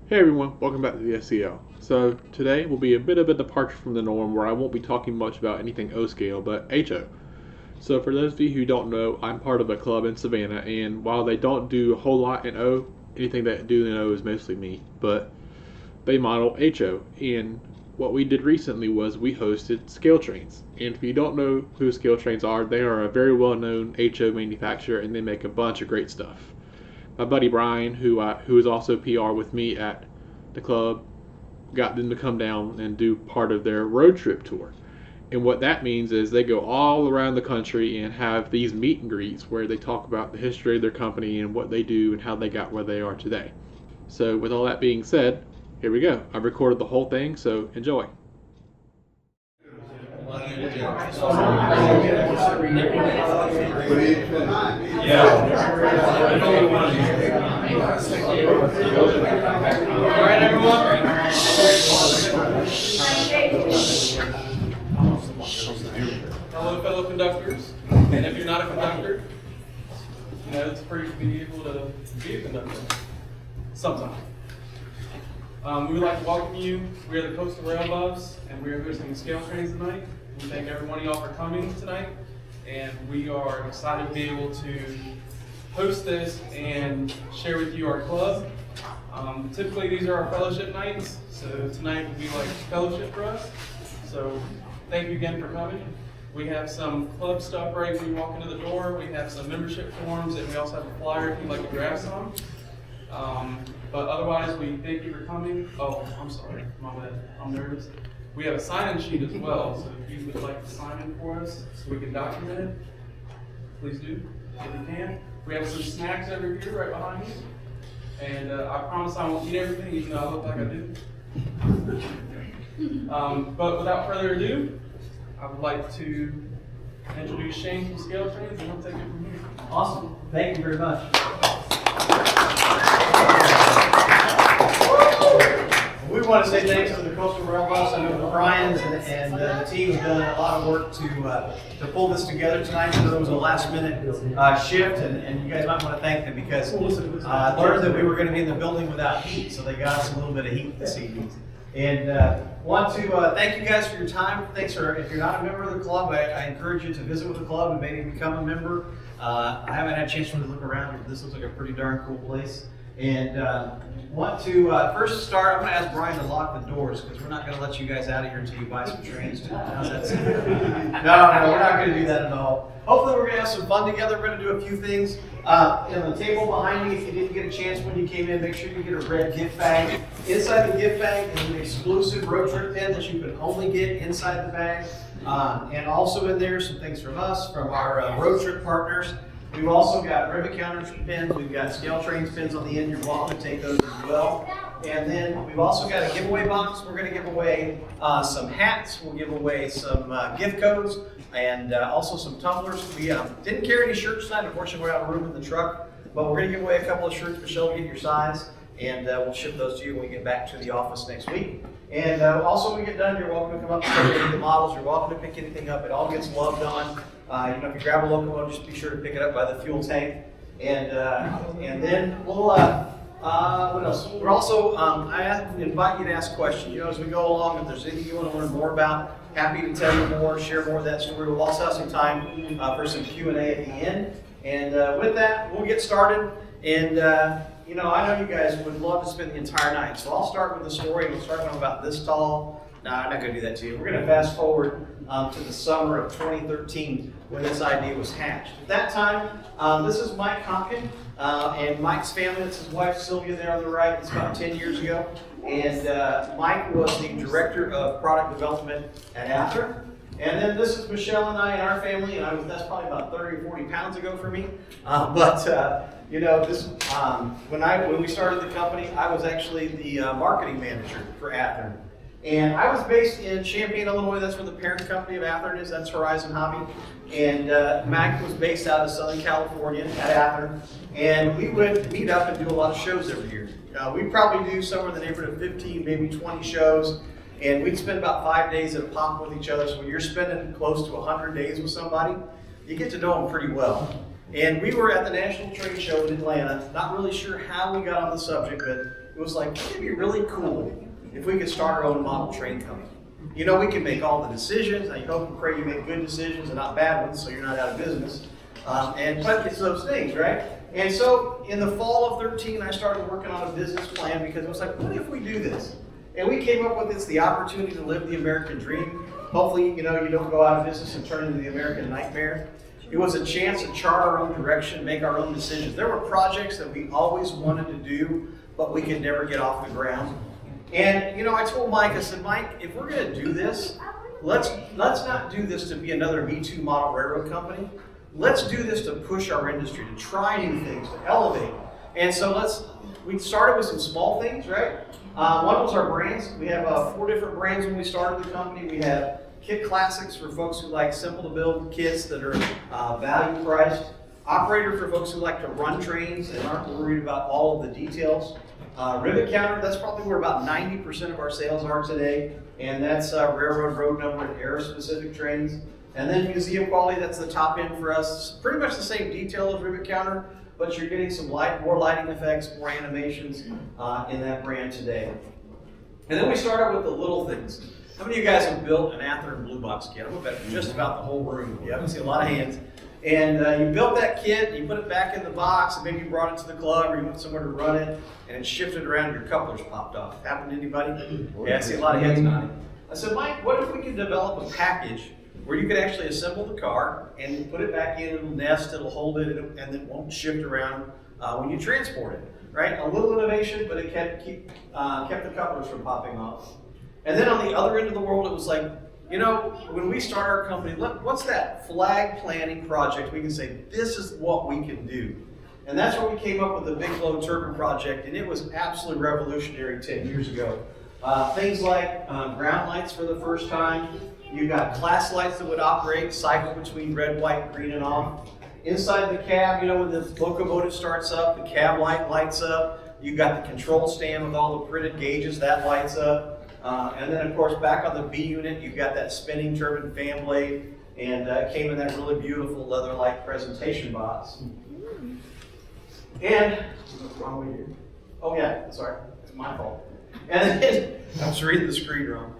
Hey everyone, welcome back to the SCL. So today will be a bit of a departure from the norm where I won't be talking much about anything O scale, but HO. So for those of you who don't know, I'm part of a club in Savannah, and while they don't do a whole lot in O, anything that do in O is mostly me, but they model HO. And what we did recently was we hosted ScaleTrains. And if you don't know who ScaleTrains are, they are a very well-known HO manufacturer, and they make a bunch of great stuff. My buddy Brian, who is also PR with me at the club, got them to come down and do part of their road trip tour. And what that means is they go all around the country and have these meet and greets where they talk about the history of their company and what they do and how they got where they are today. So with all that being said, here we go. I've recorded the whole thing, so enjoy. All right, everyone. Hello, fellow conductors. And if you're not a conductor, it's free to be able to be a conductor sometime. We would like to welcome you. We are the Coastal Rail Buffs, and we are hosting ScaleTrains tonight. We thank every one of y'all for coming tonight, and we are excited to be able to host this and share with you our club. Typically, these are our fellowship nights, so tonight will be like fellowship for us. So thank you again for coming. We have some club stuff right when you walk into the door. We have some membership forms, and we also have a flyer if you'd like to grab some. But otherwise, we thank you for coming. Oh, I'm sorry, my bad. I'm nervous. We have a sign-in sheet as well, so if you would like to sign in for us so we can document it, please do, if you can. We have some snacks over here right behind you. And I promise I won't eat everything, even though I look like I do. But without further ado, I would like to introduce Shane from ScaleTrains, and he'll take it from here. Awesome. Thank you very much. We want to say thanks to the Coastal Rail Buffs and the Bryans and the team have done a lot of work to pull this together tonight. So there was a last minute shift, and you guys might want to thank them because I learned that we were going to be in the building without heat, so they got us a little bit of heat this evening. And want to thank you guys for your time. Thanks for, if you're not a member of the club, I encourage you to visit with the club and maybe become a member. I haven't had a chance to look around, but this looks like a pretty darn cool place. And want to first start, I'm going to ask Brian to lock the doors because we're not going to let you guys out of here until you buy some trains. How's that sound? No, we're not going to do that at all. Hopefully we're going to have some fun together. We're going to do a few things. On the table behind me, if you didn't get a chance when you came in, make sure you get a red gift bag. Inside the gift bag is an exclusive road trip pin that you can only get inside the bag. And also in there, some things from us, from our road trip partners. We've also got ribbon counters pins. We've got ScaleTrains pins on the end. You're welcome to take those as well. And then we've also got a giveaway box. We're going to give away some hats. We'll give away some gift codes and also some tumblers. We didn't carry any shirts tonight. Unfortunately, we're out of room in the truck. But we're going to give away a couple of shirts. Michelle will get your size. And we'll ship those to you when we get back to the office next week. And also when we get done, you're welcome to come up and pick any of the models. You're welcome to pick anything up. It all gets loved on. If you grab a locomotive, just be sure to pick it up by the fuel tank. And then we'll, what else? We're also, I invite you to ask questions. As we go along, if there's anything you want to learn more about, happy to tell you more, share more of that story. We'll also have some time for some Q&A at the end. And with that, we'll get started. And I know you guys would love to spend the entire night. So I'll start with the story. We'll start with about this tall. No, I'm not going to do that to you. We're going to fast forward to the summer of 2013 when this idea was hatched. At that time, this is Mike Compton and Mike's family. That's his wife Sylvia there on the right. It's about 10 years ago. And Mike was the director of product development at Ather. And then this is Michelle and I and our family, and that's probably about 30 or 40 pounds ago for me. When we started the company, I was actually the marketing manager for Athearn. And I was based in Champaign, Illinois. That's where the parent company of Athearn is. That's Horizon Hobby. And Mac was based out of Southern California at Athearn. And we would meet up and do a lot of shows every year. We'd probably do somewhere in the neighborhood of 15, maybe 20 shows. And we'd spend about 5 days at a pop with each other. So when you're spending close to 100 days with somebody, you get to know them pretty well. And we were at the National Trade Show in Atlanta, not really sure how we got on the subject, but it was like, wouldn't it be really cool if we could start our own model train company? You know, we can make all the decisions. I hope and pray you make good decisions and not bad ones, so you're not out of business. But it's those things, right? And so in the fall of 13, I started working on a business plan because it was like, what if we do this? And we came up with this, the opportunity to live the American dream. Hopefully, you know, you don't go out of business and turn into the American nightmare. It was a chance to chart our own direction, make our own decisions. There were projects that we always wanted to do, but we could never get off the ground. And, you know, I told Mike, I said, Mike, if we're going to do this, let's not do this to be another Me Too model railroad company. Let's do this to push our industry, to try new things, to elevate. And so we started with some small things, right? One was our brands. We have 4 different brands when we started the company. We have Kit Classics for folks who like simple to build kits that are value priced. Operator for folks who like to run trains and aren't worried about all of the details. Rivet Counter, that's probably where about 90% of our sales are today. And that's railroad road number and era specific trains. And then Museum Quality, that's the top end for us. It's pretty much the same detail as Rivet Counter, but you're getting some more lighting effects, more animations in that brand today. And then we started with the little things. How many of you guys have built an Athearn Blue Box kit? I'm gonna bet just about the whole room. You haven't seen a lot of hands. And you built that kit, and you put it back in the box, and maybe you brought it to the club, or you went somewhere to run it, and it shifted around, and your couplers popped off. Happened to anybody? Yeah, I see a lot of heads nodding. I said, Mike, what if we could develop a package where you could actually assemble the car and put it back in, it'll nest, it'll hold it, and it won't shift around when you transport it, right? A little innovation, but it kept the couplers from popping off. And then on the other end of the world, it was like, you know, when we start our company, what's that flag planning project? We can say, this is what we can do. And that's where we came up with the Big Flow Turbine project, and it was absolutely revolutionary 10 years ago. Things like ground lights for the first time. You got class lights that would operate, cycle between red, white, green, and off. Inside the cab, you know, when the locomotive starts up, the cab light lights up. You got the control stand with all the printed gauges, that lights up. And then, of course, back on the B unit, you've got that spinning turbine fan blade, and it came in that really beautiful leather-like presentation box. And, what's wrong with you? Oh yeah, sorry, it's my fault. And then, I was reading the screen wrong.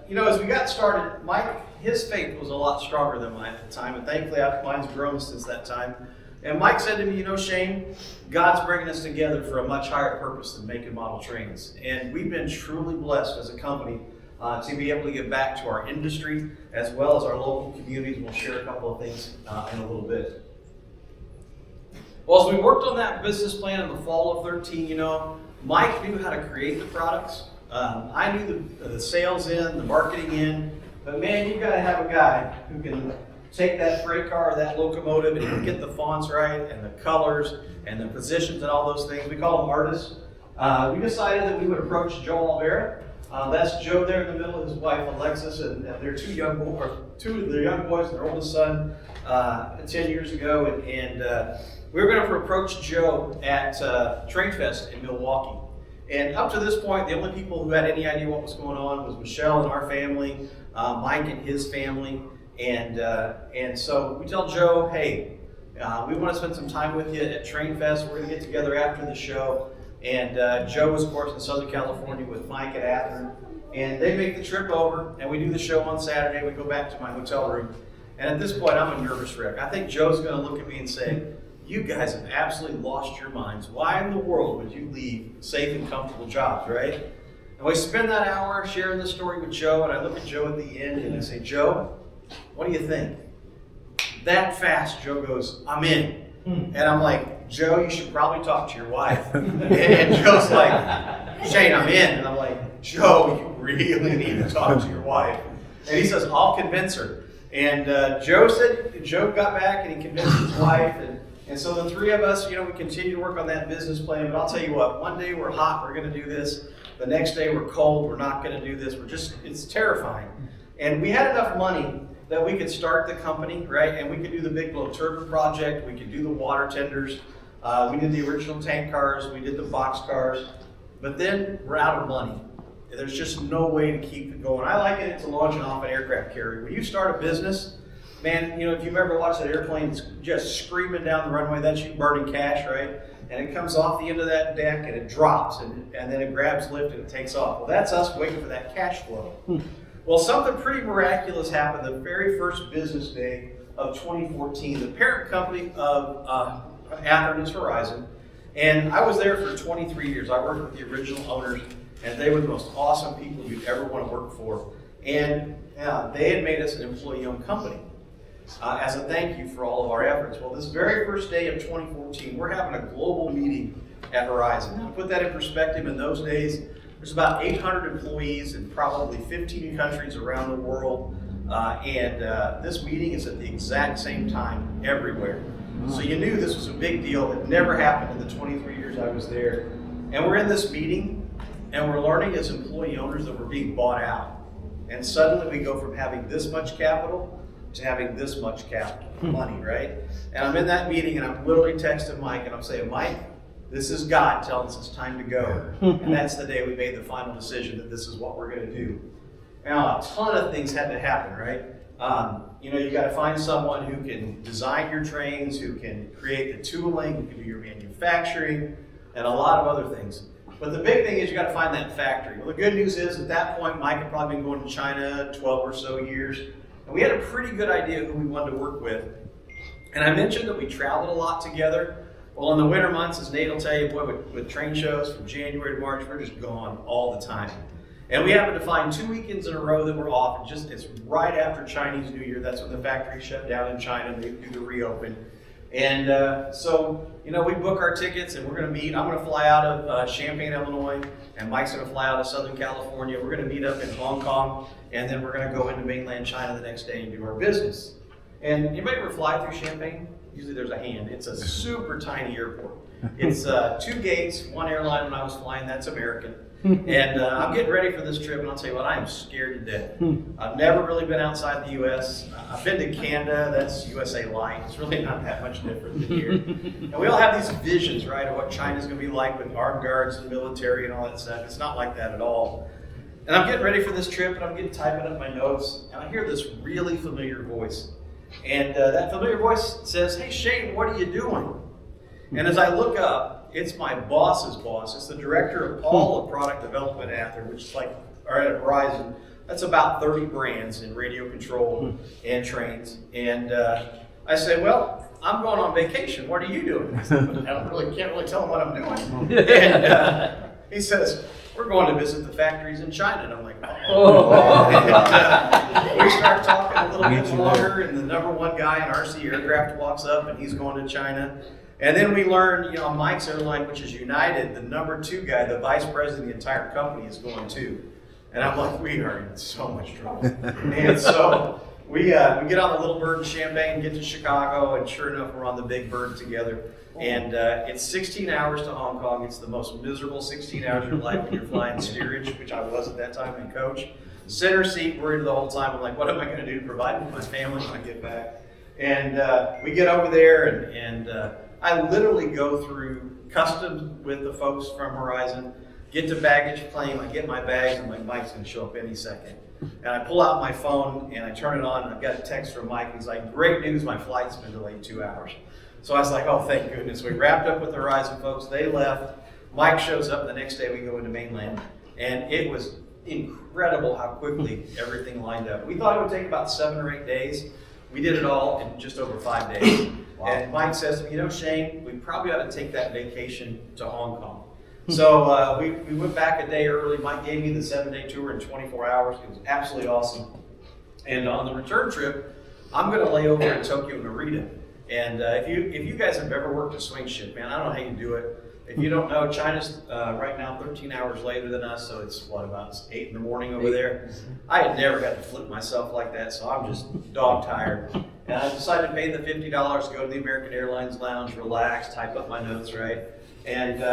You know, as we got started, Mike, his faith was a lot stronger than mine at the time, and thankfully mine's grown since that time. And Mike said to me, you know, Shane, God's bringing us together for a much higher purpose than making model trains. And we've been truly blessed as a company to be able to give back to our industry as well as our local communities. We'll share a couple of things in a little bit. Well, as we worked on that business plan in the fall of 13, you know, Mike knew how to create the products. I knew the sales in, the marketing in, but man, you've got to have a guy who can take that freight car or that locomotive and he can get the fonts right and the colors and the positions and all those things. We call them artists. We decided that we would approach Joe Olvera. That's Joe there in the middle, his wife Alexis, and their two of their young boys, their oldest son, 10 years ago, and we were going to approach Joe at Train Fest in Milwaukee. And up to this point, the only people who had any idea what was going on was Michelle and our family, Mike and his family, and so we tell Joe, hey, we want to spend some time with you at Train Fest. We're going to get together after the show. And Joe was, of course, in Southern California with Mike at Athearn. And they make the trip over, and we do the show on Saturday. We go back to my hotel room. And at this point, I'm a nervous wreck. I think Joe's going to look at me and say, you guys have absolutely lost your minds. Why in the world would you leave safe and comfortable jobs, right? And we spend that hour sharing this story with Joe, and I look at Joe at the end, and I say, Joe, what do you think? That fast, Joe goes, I'm in. And I'm like, Joe, you should probably talk to your wife. And Joe's like, Shane, I'm in. And I'm like, Joe, you really need to talk to your wife. And he says, I'll convince her. And Joe got back and he convinced his wife. And so the three of us, you know, we continue to work on that business plan. But I'll tell you what, one day we're hot, we're going to do this. The next day we're cold, we're not going to do this. It's terrifying. And we had enough money that we could start the company, right? And we could do the Big Flow Turbine project. We could do the water tenders. We did the original tank cars. We did the box cars. But then we're out of money. There's just no way to keep it going. I liken it to launching off an aircraft carrier. When you start a business, Man, if you've ever watched that airplane, it's just screaming down the runway, that's you burning cash, right? And it comes off the end of that deck and it drops and then it grabs lift and it takes off. Well, that's us waiting for that cash flow. Well, something pretty miraculous happened the very first business day of 2014. The parent company of Athearn is Horizon. And I was there for 23 years. I worked with the original owners, and they were the most awesome people you'd ever want to work for. And they had made us an employee-owned company as a thank you for all of our efforts. Well, this very first day of 2014, we're having a global meeting at Horizon. To put that in perspective, in those days, there's about 800 employees in probably 15 countries around the world. This meeting is at the exact same time everywhere. So you knew this was a big deal. It never happened in the 23 years I was there. And we're in this meeting, and we're learning as employee owners that we're being bought out. And suddenly we go from having this much capital to having this much capital, money, right? And I'm in that meeting, and I'm literally texting Mike, and I'm saying, Mike, this is God telling us it's time to go. And that's the day we made the final decision that this is what we're going to do. Now, a ton of things had to happen, right? You got to find someone who can design your trains, who can create the tooling, who can do your manufacturing, and a lot of other things. But the big thing is you got to find that factory. Well, the good news is at that point, Mike had probably been going to China 12 or so years, and we had a pretty good idea who we wanted to work with. And I mentioned that we traveled a lot together. Well, in the winter months, as Nate will tell you, boy, with train shows from January to March, we're just gone all the time. And we happened to find 2 weekends in a row that were off. It's right after Chinese New Year. That's when the factory shut down in China and they do the reopen. And so we book our tickets and we're going to meet. I'm going to fly out of Champaign, Illinois, and Mike's going to fly out of Southern California. We're going to meet up in Hong Kong, and then we're going to go into mainland China the next day and do our business. And anybody ever fly through Champaign? Usually there's a hand. It's a super tiny airport. It's 2 gates, one airline when I was flying, that's American. And I'm getting ready for this trip, and I'll tell you what, I am scared to death. I've never really been outside the U.S. I've been to Canada, that's USA Light. It's really not that much different than here. And we all have these visions, right, of what China's going to be like with armed guards and military and all that stuff. It's not like that at all. And I'm getting ready for this trip, and I'm getting typing up my notes, and I hear this really familiar voice. And that familiar voice says, "Hey, Shane, what are you doing?" And as I look up, it's my boss's boss. It's the director of all of product development at Athearn, which is at Horizon. That's about 30 brands in radio control and trains. And I say, "Well, I'm going on vacation. What are you doing?" I said, can't really tell him what I'm doing. And he says, "We're going to visit the factories in China." And I'm like, oh. And, we start talking a little bit longer, and the number one guy in RC Aircraft walks up, and he's going to China. And then we learned, Mike's airline, which is United, the number 2 guy, the vice president of the entire company, is going too. And I'm like, we are in so much trouble. And so we get on the little bird in Champaign, get to Chicago, and sure enough, we're on the big bird together. And it's 16 hours to Hong Kong. It's the most miserable 16 hours of your life when you're flying steerage, which I was at that time, and coach. Center seat, worried the whole time. I'm like, what am I going to do to provide for my family when I get back? And we get over there, and I literally go through customs with the folks from Horizon, get to baggage claim, I get my bags, and my Mike's going to show up any second. And I pull out my phone, and I turn it on, and I've got a text from Mike. He's like, "Great news, my flight's been delayed 2 hours." So I was like, oh, thank goodness. We wrapped up with the Horizon folks. They left. Mike shows up the next day. We go into mainland. And it was incredible how quickly everything lined up. We thought it would take about 7 or 8 days. We did it all in just over 5 days. Wow. And Mike says to me, Shane, we probably ought to take that vacation to Hong Kong. So we went back a day early. Mike gave me the 7-day tour in 24 hours. It was absolutely awesome. And on the return trip, I'm going to lay over in Tokyo Narita. And if you guys have ever worked a swing shift, man, I don't know how you do it. If you don't know, China's right now 13 hours later than us, so it's about 8 in the morning over there. I had never got to flip myself like that, so I'm just dog tired. And I decided to pay the $50, go to the American Airlines lounge, relax, type up my notes, right? And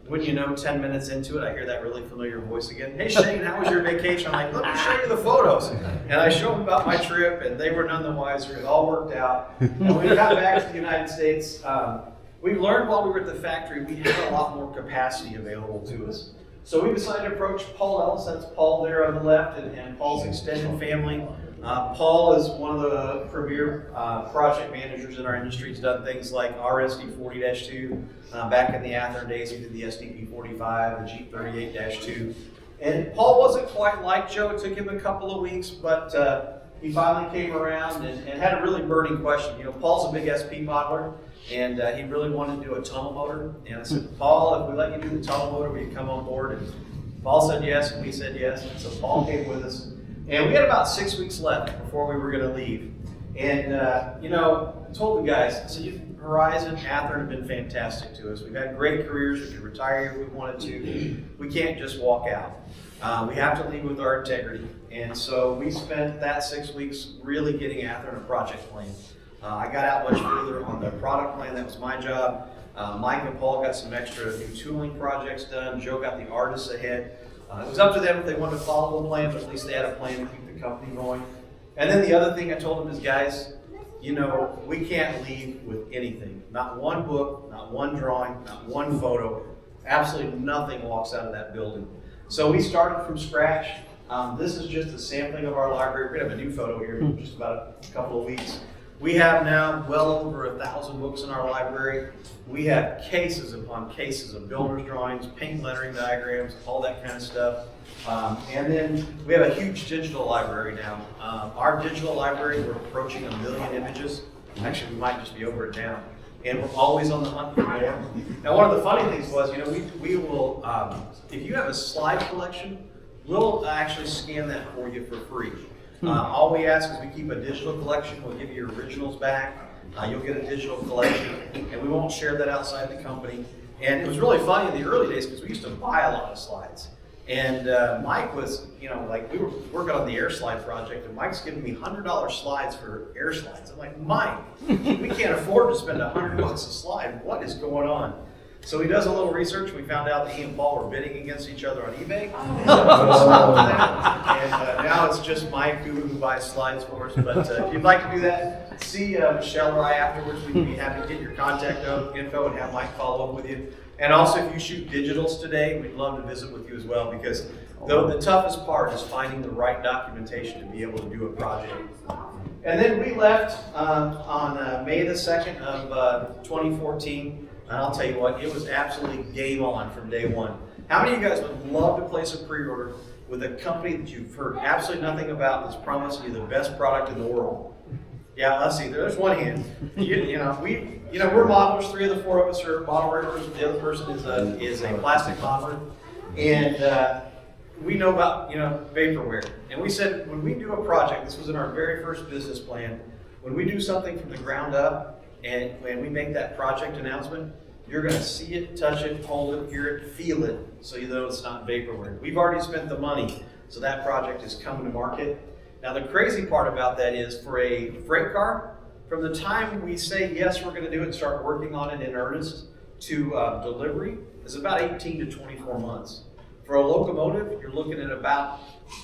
wouldn't you know, 10 minutes into it, I hear that really familiar voice again. "Hey Shane, how was your vacation?" I'm like, "Let me show you the photos." And I show them about my trip, and they were none the wiser. It all worked out. And when we got back to the United States, we learned while we were at the factory, we had a lot more capacity available to us. So we decided to approach Paul Ellis, that's Paul there on the left, and Paul's extended family. Paul is one of the premier project managers in our industry. He's done things like RSD 40-2. Back in the Athearn days, he did the SDP 45, the Jeep 38-2. And Paul wasn't quite like Joe. It took him a couple of weeks, but he finally came around and had a really burning question. You know, Paul's a big SP modeler, and he really wanted to do a tunnel motor. And I said, Paul, if we let you do the tunnel motor, will you come on board? And Paul said yes, and we said yes. And so Paul came with us. And we had about 6 weeks left before we were going to leave. And, you know, I told the guys, I said, Horizon, Athearn have been fantastic to us. We've had great careers. We could retire if we wanted to. We can't just walk out. We have to leave with our integrity. And so we spent that 6 weeks really getting Athearn a project plan. I got out much further on the product plan. That was my job. Mike and Paul got some extra new tooling projects done. Joe got the artists ahead. It was up to them if they wanted to follow the plan, but at least they had a plan to keep the company going. And then the other thing I told them is, guys, you know, we can't leave with anything. Not one book, not one drawing, not one photo. Absolutely nothing walks out of that building. So we started from scratch. This is just a sampling of our library. We're going to have a new photo here in just about a couple of weeks. We have now well over 1,000 books in our library. We have cases upon cases of builder's drawings, paint lettering diagrams, all that kind of stuff. And then we have a huge digital library now. Our digital library, we're approaching 1 million images. Actually, we might just be over it now. And we're always on the hunt for more. Now, one of the funny things was, you know, we will, if you have a slide collection, we'll actually scan that for you for free. All we ask is we keep a digital collection. We'll give you your originals back. You'll get a digital collection, and we won't share that outside the company. And it was really funny in the early days because we used to buy a lot of slides. And Mike was, you know, like we were working on the air slide project, and Mike's giving me $100 slides for air slides. I'm like, Mike, we can't afford to spend $100 a slide. What is going on? So he does a little research. We found out that he and Paul were bidding against each other on eBay. And now it's just Mike who buys slides for us. But if you'd like to do that, see Michelle or I afterwards. We'd be happy to get your contact info and have Mike follow up with you. And also, if you shoot digitals today, we'd love to visit with you as well, because the toughest part is finding the right documentation to be able to do a project. And then we left on May the 2nd of 2014. And I'll tell you what, it was absolutely game on from day one. How many of you guys would love to place a pre-order with a company that you've heard absolutely nothing about that's promising you the best product in the world? Yeah, let's see. There's one hand. We're modelers. 3 of the 4 of us are model riggers. The other person is a plastic modeler, and we know about vaporware. And we said when we do a project, this was in our very first business plan. When we do something from the ground up, and when we make that project announcement, you're going to see it, touch it, hold it, hear it, feel it, so you know it's not vaporware. We've already spent the money, so that project is coming to market. Now the crazy part about that is for a freight car, from the time we say yes, we're going to do it and start working on it in earnest to delivery is about 18 to 24 months. For a locomotive, you're looking at about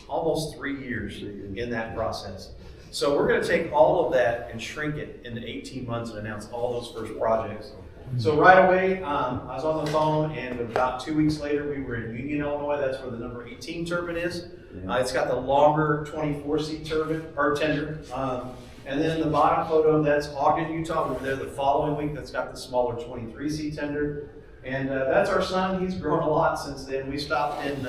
almost 3 years in that process. So we're going to take all of that and shrink it into 18 months and announce all those first projects. So right away, I was on the phone, and about 2 weeks later, we were in Union, Illinois. That's where the number 18 turbine is. It's got the longer 24-seat turbine or tender. And then in the bottom photo, that's Ogden, Utah. We were there the following week. That's got the smaller 23-seat tender. And that's our son. He's grown a lot since then. We stopped in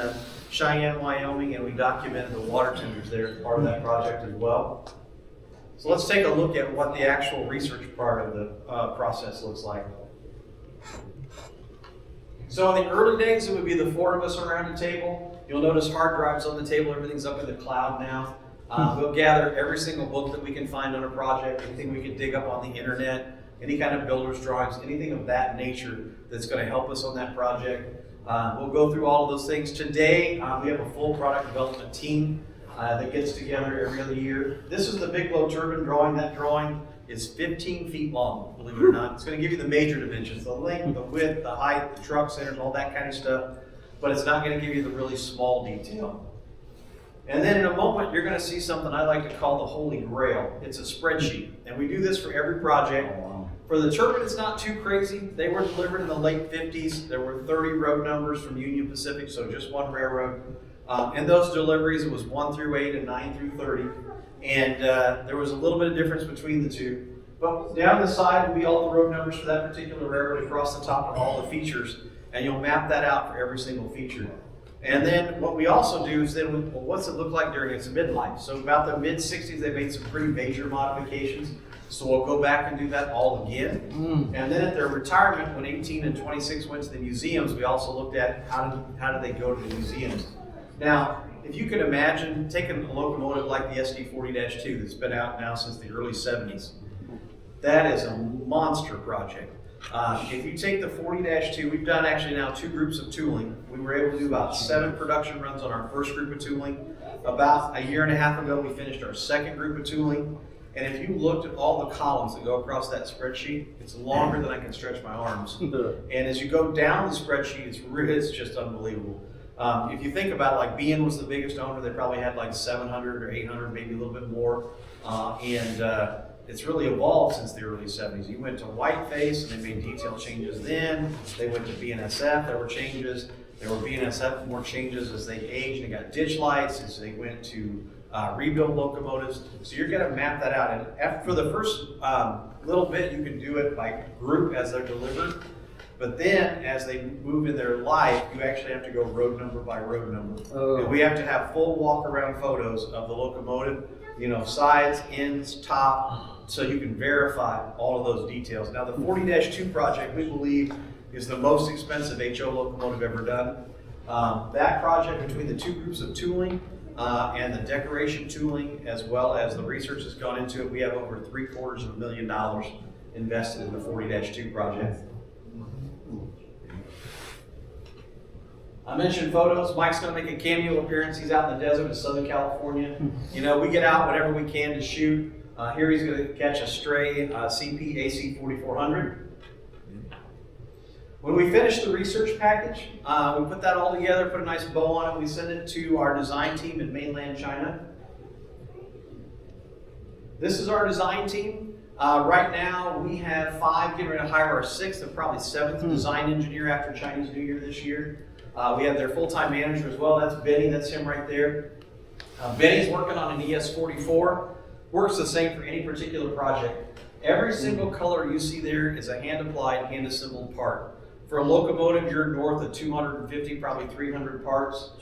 Cheyenne, Wyoming, and we documented the water tenders there as part of that project as well. So let's take a look at what the actual research part of the process looks like. So in the early days, it would be the 4 of us around the table. You'll notice hard drives on the table. Everything's up in the cloud now. We'll gather every single book that we can find on a project, anything we can dig up on the internet, any kind of builder's drawings, anything of that nature that's going to help us on that project. We'll go through all of those things. Today, we have a full product development team that gets together every other year. This is the big blow turbine drawing. That drawing is 15 feet long, believe it or not. It's going to give you the major dimensions, the length, the width, the height, the truck centers, all that kind of stuff, but it's not going to give you the really small detail. And then in a moment, you're going to see something I like to call the Holy Grail. It's a spreadsheet, and we do this for every project. For the turbine, it's not too crazy. They were delivered in the late 50s. There were 30 road numbers from Union Pacific, so just one railroad. And those deliveries, it was 1 through 8 and 9 through 30. And there was a little bit of difference between the two. But down the side will be all the road numbers for that particular railroad across the top of all the features. And you'll map that out for every single feature. And then what we also do is then, well, what's it look like during its midlife? So about the mid-60s, they made some pretty major modifications. So we'll go back and do that all again. And then at their retirement, when 18 and 26 went to the museums, we also looked at how did they go to the museums. Now, if you could imagine taking a locomotive like the SD40-2 that's been out now since the early 70s, that is a monster project. If you take the 40-2, we've done actually now 2 groups of tooling. We were able to do about 7 production runs on our first group of tooling. About a year and a half ago, we finished our second group of tooling. And if you looked at all the columns that go across that spreadsheet, it's longer than I can stretch my arms. And as you go down the spreadsheet, it's just unbelievable. If you think about it, like BN was the biggest owner, they probably had like 700 or 800, maybe a little bit more. It's really evolved since the early 70s. You went to whiteface and they made detail changes then. They went to BNSF, there were changes. There were BNSF more changes as they aged and got ditch lights, as they went to rebuild locomotives. So you're going to map that out. And after, for the first little bit, you can do it by group as they're delivered. But then, as they move in their life, you actually have to go road number by road number. And we have to have full walk-around photos of the locomotive, sides, ends, top, so you can verify all of those details. Now, the 40-2 project, we believe, is the most expensive HO locomotive ever done. That project, between the 2 groups of tooling and the decoration tooling, as well as the research that's gone into it, we have over $750,000 invested in the 40-2 project. I mentioned photos. Mike's going to make a cameo appearance. He's out in the desert of Southern California. We get out whenever we can to shoot. Here he's going to catch a stray CP AC 4400. When we finish the research package, we put that all together, put a nice bow on it. We send it to our design team in mainland China. This is our design team. Right now, we have 5 getting ready to hire our 6th and probably 7th design engineer after Chinese New Year this year. We have their full-time manager as well. That's Benny. That's him right there. Benny's working on an ES44. Works the same for any particular project. Every single color you see there is a hand-applied, hand-assembled part. For a locomotive, you're north of 250, probably 300 parts.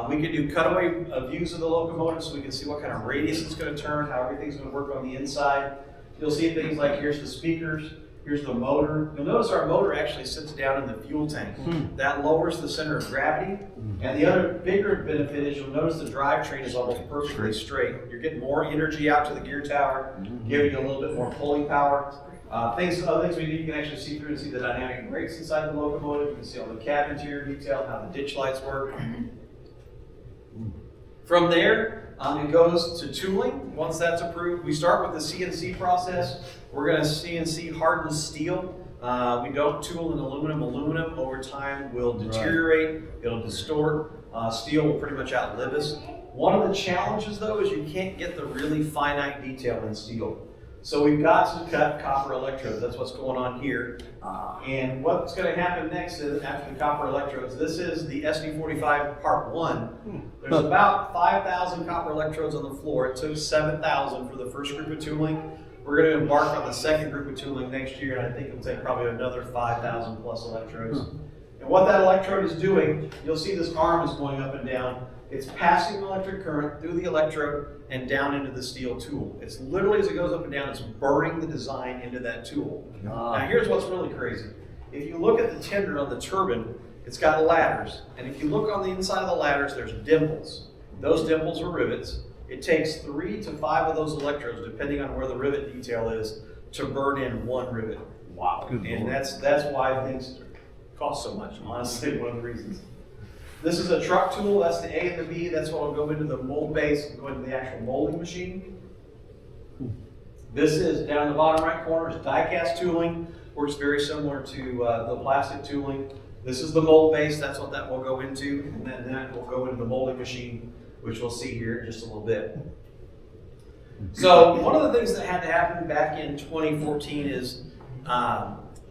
We can do cutaway views of the locomotive so we can see what kind of radius it's going to turn, how everything's going to work on the inside. You'll see things like here's the speakers, here's the motor. You'll notice our motor actually sits down in the fuel tank. That lowers the center of gravity. And the other bigger benefit is you'll notice the drivetrain is almost perfectly straight. You're getting more energy out to the gear tower, giving you a little bit more pulling power. Other things we do, you can actually see through and see the dynamic brakes inside the locomotive. You can see all the cab interior detail, how the ditch lights work. From there, it goes to tooling. Once that's approved, we start with the CNC process. We're going to CNC harden steel. We don't tool in aluminum. Aluminum over time will deteriorate, it'll distort. Steel will pretty much outlive us. One of the challenges though is you can't get the really finite detail in steel. So we've got to cut copper electrodes. That's what's going on here. And what's going to happen next is after the copper electrodes, this is the SD45 Part 1. There's about 5,000 copper electrodes on the floor. It took 7,000 for the first group of tooling. We're going to embark on the second group of tooling next year, and I think it'll take probably another 5,000 plus electrodes. And what that electrode is doing, you'll see this arm is going up and down. It's passing electric current through the electrode and down into the steel tool. It's literally, as it goes up and down, it's burning the design into that tool. Now here's what's really crazy. If you look at the tender on the turbine, it's got ladders. And if you look on the inside of the ladders, there's dimples. Those dimples are rivets. It takes 3 to 5 of those electrodes, depending on where the rivet detail is, to burn in one rivet. Wow. And that's why things cost so much, honestly, one of the reasons. This is a truck tool, that's the A and the B, that's what will go into the mold base and go into the actual molding machine. This is, down in the bottom right corner, is die-cast tooling, works very similar to the plastic tooling. This is the mold base, that's what that will go into, and then that will go into the molding machine, which we'll see here in just a little bit. So one of the things that had to happen back in 2014 is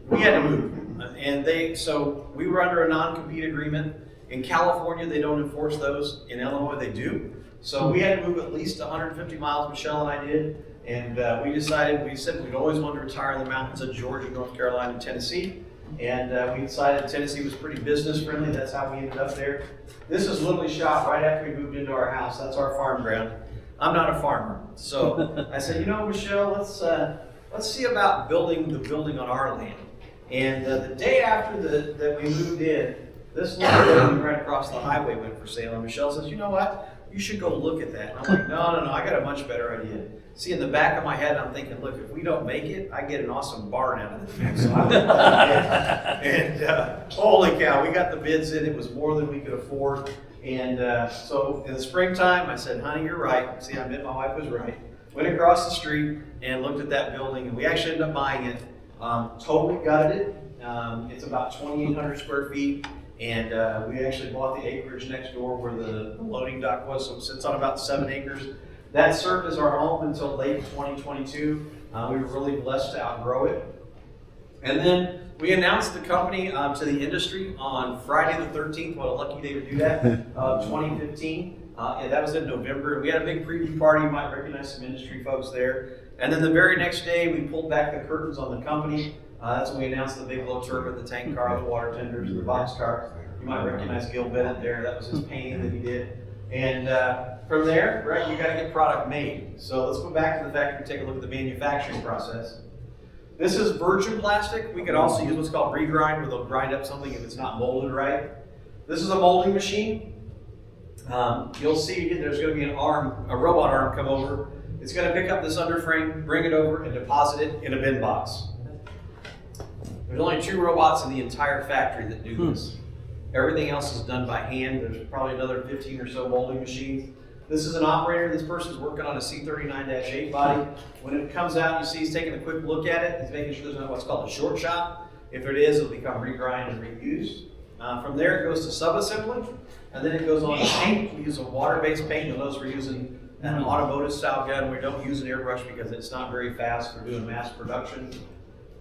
we had to move. So we were under a non-compete agreement. In California, they don't enforce those. In Illinois, they do. So we had to move at least 150 miles, Michelle and I did. And we said we'd always wanted to retire in the mountains of Georgia, North Carolina, and Tennessee. And we decided Tennessee was pretty business friendly. That's how we ended up there. This is literally shot right after we moved into our house. That's our farm ground. I'm not a farmer. So I said, Michelle, let's see about building the building on our land. And the day after that we moved in, this little building right across the highway went for sale. And Michelle says, you know what? You should go look at that. And I'm like, no, I got a much better idea. See, in the back of my head, I'm thinking, look, if we don't make it, I get an awesome barn out of this. So I went and holy cow, we got the bids in. It was more than we could afford. And so in the springtime, I said, honey, you're right. See, I admit my wife was right. Went across the street and looked at that building, and we actually ended up buying it. Totally gutted it. It's about 2,800 square feet. And we actually bought the acreage next door where the loading dock was, so it sits on about 7 acres. That served as our home until late 2022. We were really blessed to outgrow it. And then we announced the company to the industry on Friday the 13th. What a lucky day to do that, 2015. And that was in November. We had a big preview party. You might recognize some industry folks there. And then the very next day, we pulled back the curtains on the company. That's when we announced the big low turbine, the tank car, the water tenders, the box car. You might recognize Gil Bennett there. That was his painting that he did. And from there, right, you got to get product made. So let's go back to the factory and take a look at the manufacturing process. This is virgin plastic. We could also use what's called regrind, where they'll grind up something if it's not molded right. This is a molding machine. You'll see there's going to be a robot arm come over. It's going to pick up this underframe, bring it over, and deposit it in a bin box. There's only 2 robots in the entire factory that do this. Everything else is done by hand. There's probably another 15 or so molding machines. This is an operator. This person's working on a C39-8 body. When it comes out, you see he's taking a quick look at it. He's making sure there's not what's called a short shot. If it is, it'll become regrind and reused. From there, it goes to sub-assembly, and then it goes on to paint. We use a water-based paint. You'll notice we're using an automotive-style gun. We don't use an airbrush because it's not very fast. We're doing mass production.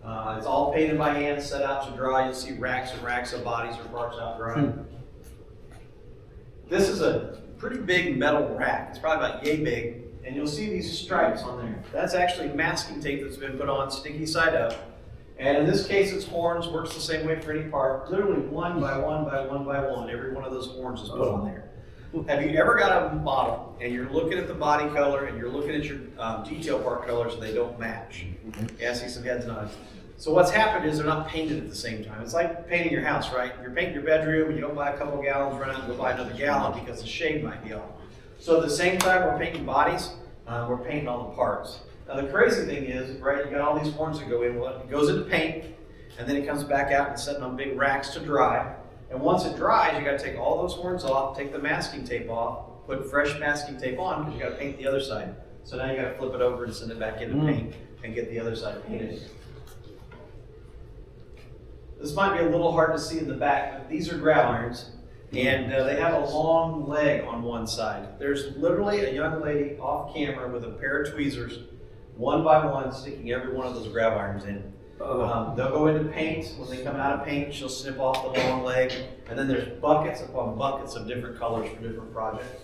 It's all painted by hand, set out to dry. You'll see racks and racks of bodies or parts out drying. This is a pretty big metal rack. It's probably about yay big, and you'll see these stripes on there. That's actually masking tape that's been put on sticky side up. And in this case, its horns works the same way for any part. Literally one by one by one by one, every one of those horns is put on there. Have you ever got a model and you're looking at the body color and you're looking at your detail part colors and they don't match? Yeah, I see some heads nodding. So what's happened is they're not painted at the same time. It's like painting your house, right? You're painting your bedroom and you don't buy a couple of gallons, run out and go buy another gallon because the shade might be off. So at the same time we're painting bodies, we're painting all the parts. Now the crazy thing is, right, you got all these horns that go in. Well, it goes into paint and then it comes back out and set on big racks to dry. And once it dries, you got to take all those horns off, take the masking tape off, put fresh masking tape on because you got to paint the other side. So now you got to flip it over and send it back into paint and get the other side painted. This might be a little hard to see in the back, but these are grab irons, and they have a long leg on one side. There's literally a young lady off camera with a pair of tweezers, one by one, sticking every one of those grab irons in. They'll go into paint. When they come out of paint, she'll snip off the long leg, and then there's buckets upon buckets of different colors for different projects.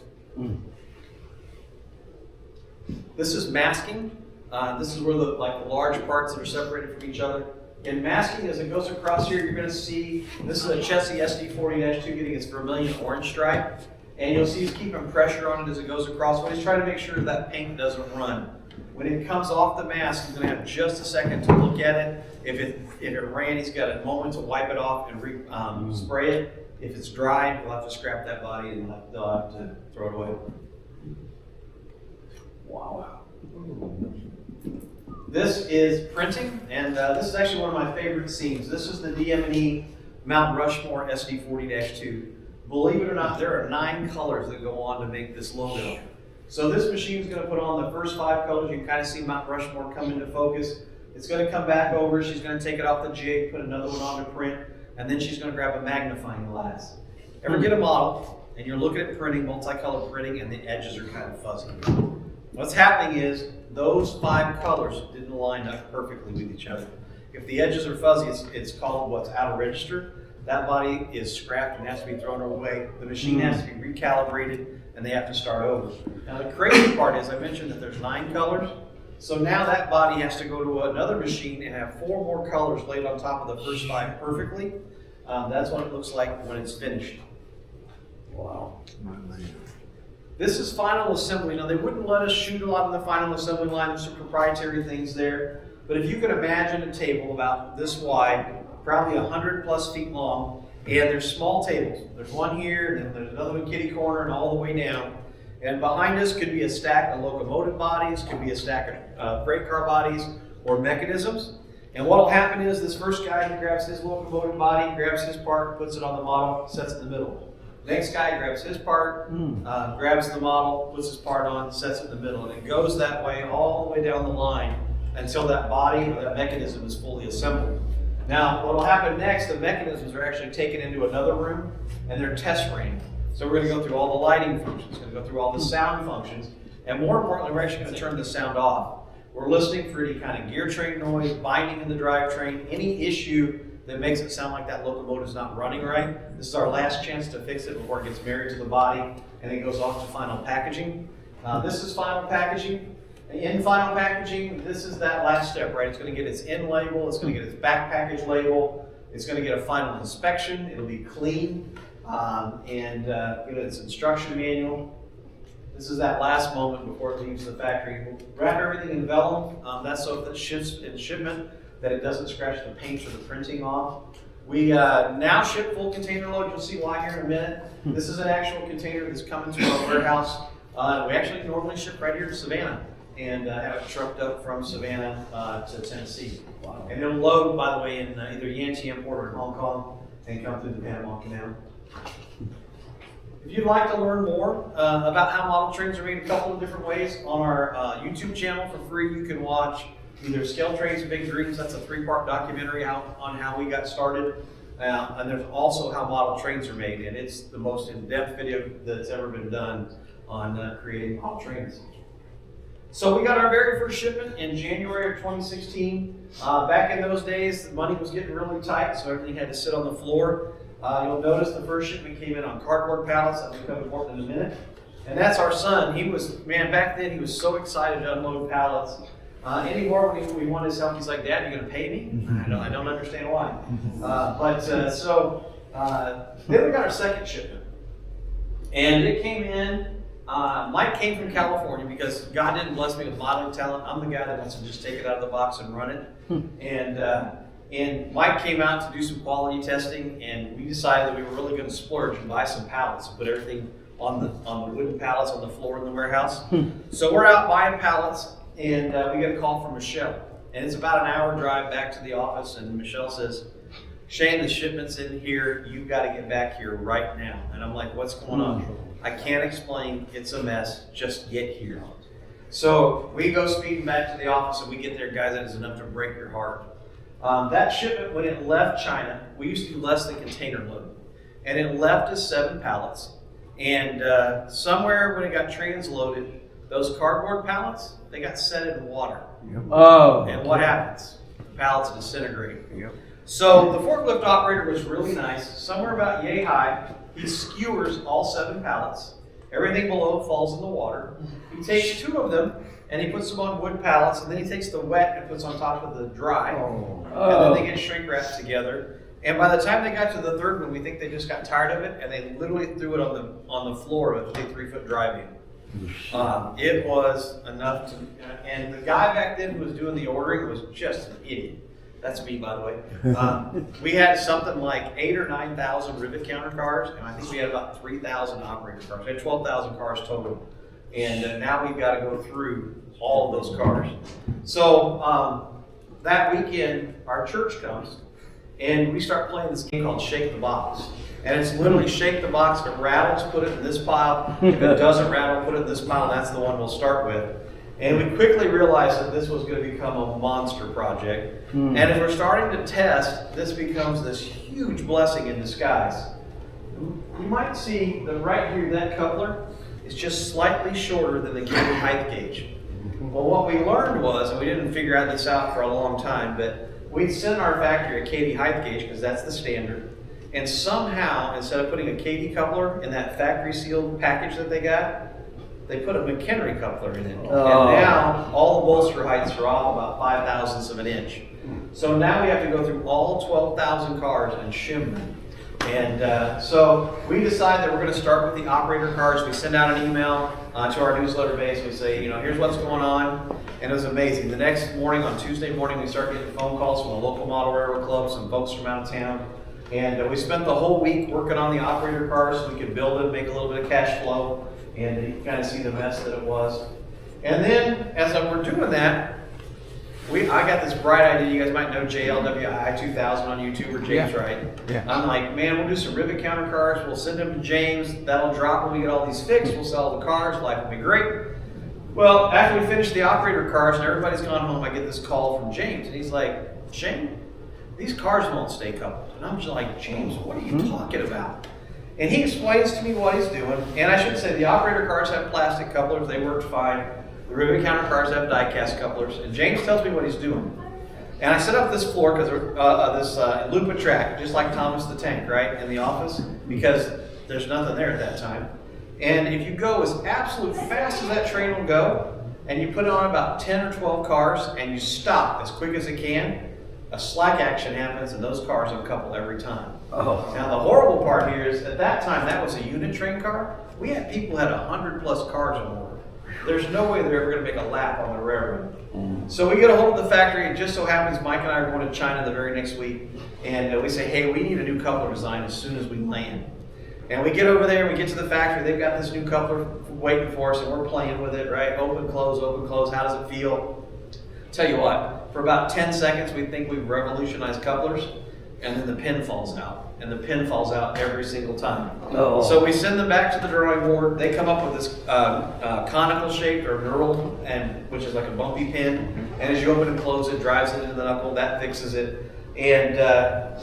This is masking. This is where the large parts that are separated from each other. In masking, as it goes across here, you're going to see this is a Chessie SD40-2 getting its vermilion orange stripe, and you'll see he's keeping pressure on it as it goes across. But he's trying to make sure that paint doesn't run. When it comes off the mask, he's going to have just a second to look at it. If it ran, he's got a moment to wipe it off and spray it. If it's dried, he'll have to scrap that body and they'll have to throw it away. Wow. This is printing, and this is actually one of my favorite scenes. This is the DM&E Mount Rushmore SD40-2. Believe it or not, there are 9 colors that go on to make this logo. So this machine is going to put on the first 5 colors. You can kind of see Mount Rushmore come into focus. It's going to come back over. She's going to take it off the jig, put another one on to print, and then she's going to grab a magnifying glass. Ever get a model, and you're looking at printing, multicolored printing, and the edges are kind of fuzzy? What's happening is those 5 colors didn't line up perfectly with each other. If the edges are fuzzy, it's called what's out of register. That body is scrapped and has to be thrown away. The machine has to be recalibrated, and they have to start over. Now the crazy part is, I mentioned that there's 9 colors. So now that body has to go to another machine and have 4 more colors laid on top of the first 5 perfectly. That's what it looks like when it's finished. Wow. This is final assembly. Now, they wouldn't let us shoot a lot on the final assembly line. There's some proprietary things there. But if you can imagine a table about this wide, probably 100 plus feet long, and there's small tables. There's one here, and then there's another one kitty corner, and all the way down. And behind us could be a stack of locomotive bodies, could be a stack of freight car bodies, or mechanisms. And what will happen is this first guy, he grabs his locomotive body, grabs his part, puts it on the model, sets it in the middle. Next guy grabs his part, grabs the model, puts his part on, sets it in the middle, and it goes that way all the way down the line until that body or that mechanism is fully assembled. Now, what will happen next, the mechanisms are actually taken into another room and they're test ran. So we're going to go through all the lighting functions, going to go through all the sound functions, and more importantly, we're actually going to turn the sound off. We're listening for any kind of gear train noise, binding in the drivetrain, any issue that makes it sound like that locomotive is not running right. This is our last chance to fix it before it gets married to the body and it goes off to final packaging. This is final packaging. In final packaging, this is that last step, right? It's going to get its in label, it's going to get its back package label, it's going to get a final inspection, it'll be clean, and get its instruction manual. This is that last moment before it leaves the factory. We'll wrap everything in vellum. That's so if it ships in shipment, that it doesn't scratch the paint or the printing off. We now ship full container load. You'll see why here in a minute. This is an actual container that's coming to our warehouse. We actually normally ship right here to Savannah and have it trucked up from Savannah to Tennessee. Wow. And it'll load, by the way, in either Yantian Airport or in Hong Kong and come through the Panama Canal. If you'd like to learn more about how model trains are made a couple of different ways, on our YouTube channel for free, you can watch either ScaleTrains Big Dreams, that's a 3-part documentary on how we got started, and there's also how model trains are made, and it's the most in-depth video that's ever been done on creating model trains. So we got our very first shipment in January of 2016. Back in those days, the money was getting really tight, so everything had to sit on the floor. You'll notice the first shipment came in on cardboard pallets. That'll become important in a minute. And that's our son. He was, man, back then he was so excited to unload pallets. Anymore when we want his help, he's like, Dad, you're going to pay me? I don't understand why. Then we got our second shipment. And it came in. Mike came from California because God didn't bless me with modeling talent. I'm the guy that wants to just take it out of the box and run it. And Mike came out to do some quality testing, and we decided that we were really going to splurge and buy some pallets and put everything on the wooden pallets on the floor in the warehouse. So we're out buying pallets, and we get a call from Michelle. And it's about an hour drive back to the office, and Michelle says, Shane, the shipment's in here. You've got to get back here right now. And I'm like, what's going on? I can't explain. It's a mess. Just get here. So we go speeding back to the office, and we get there, guys, that is enough to break your heart. That shipment, when it left China, we used to do less than container load. And it left us 7 pallets. And somewhere when it got transloaded, those cardboard pallets, they got set in water. Yep. Oh. And what happens? The pallets disintegrate. Yep. So the forklift operator was really nice. Somewhere about yay high, he skewers all 7 pallets. Everything below falls in the water. He takes 2 of them and he puts them on wood pallets, and then he takes the wet and puts on top of the dry. And then they get shrink wrapped together. And by the time they got to the 3rd one, we think they just got tired of it, and they literally threw it on the floor of a 3-foot dry beam. It was enough to, and the guy back then who was doing the ordering was just an idiot. That's me, by the way. We had something like 8,000 or 9,000 rivet counter cars, and I think we had about 3,000 operator cars. We had 12,000 cars total. And now we've got to go through all of those cars. So that weekend, our church comes, and we start playing this game called Shake the Box. And it's literally shake the box. If it rattles, put it in this pile. If it doesn't rattle, put it in this pile. And that's the one we'll start with. And we quickly realized that this was going to become a monster project. And if we're starting to test, this becomes this huge blessing in disguise. You might see that right here, that coupler is just slightly shorter than the cable height gauge. Well, what we learned was, and we didn't figure out this out for a long time, but we'd send our factory a KD height gauge because that's the standard. And somehow, instead of putting a KD coupler in that factory sealed package that they got, they put a McHenry coupler in it. Oh. And now all the bolster heights are off about 5/1000ths of an inch. So now we have to go through all 12,000 cars and shim them. And so we decide that we're going to start with the operator cars. We send out an email to our newsletter base. We say, you know, here's what's going on. And it was amazing. The next morning, on Tuesday morning, we start getting phone calls from the local model railroad club, some folks from out of town. And we spent the whole week working on the operator cars so we could build it, make a little bit of cash flow, and you can kind of see the mess that it was. And then, as we're doing that, I got this bright idea. You guys might know JLWI 2000 on YouTube, or James Wright. Yeah. I'm like, man, we'll do some rivet counter cars. We'll send them to James. That'll drop when we get all these fixed. We'll sell all the cars. Life will be great. Well, after we finish the operator cars and everybody's gone home, I get this call from James, and he's like, Shane, these cars won't stay coupled. And I'm just like, James, what are you talking about? And he explains to me what he's doing. And I should say the operator cars have plastic couplers. They worked fine. The rivet counter cars have die-cast couplers. And James tells me what he's doing. And I set up this floor, because this loop of track, just like Thomas the Tank, right, in the office, because there's nothing there at that time. And if you go as absolute fast as that train will go, and you put it on about 10 or 12 cars, and you stop as quick as it can, a slack action happens, and those cars will couple every time. Oh. Now the horrible part here is, at that time, that was a unit train car. We had people who had 100+ cars on board. There's no way they're ever going to make a lap on the railroad. So we get a hold of the factory. It just so happens Mike and I are going to China the very next week, and we say, hey, we need a new coupler design as soon as we land. And we get over there, we get to the factory, they've got this new coupler waiting for us, and we're playing with it, right? Open, close, how does it feel? Tell you what, for about 10 seconds, we think we've revolutionized couplers, and then the pin falls out. And the pin falls out every single time. Oh. So we send them back to the drawing board. They come up with this conical shaped or knurled, which is like a bumpy pin. And as you open and close it, drives it into the knuckle. That fixes it. And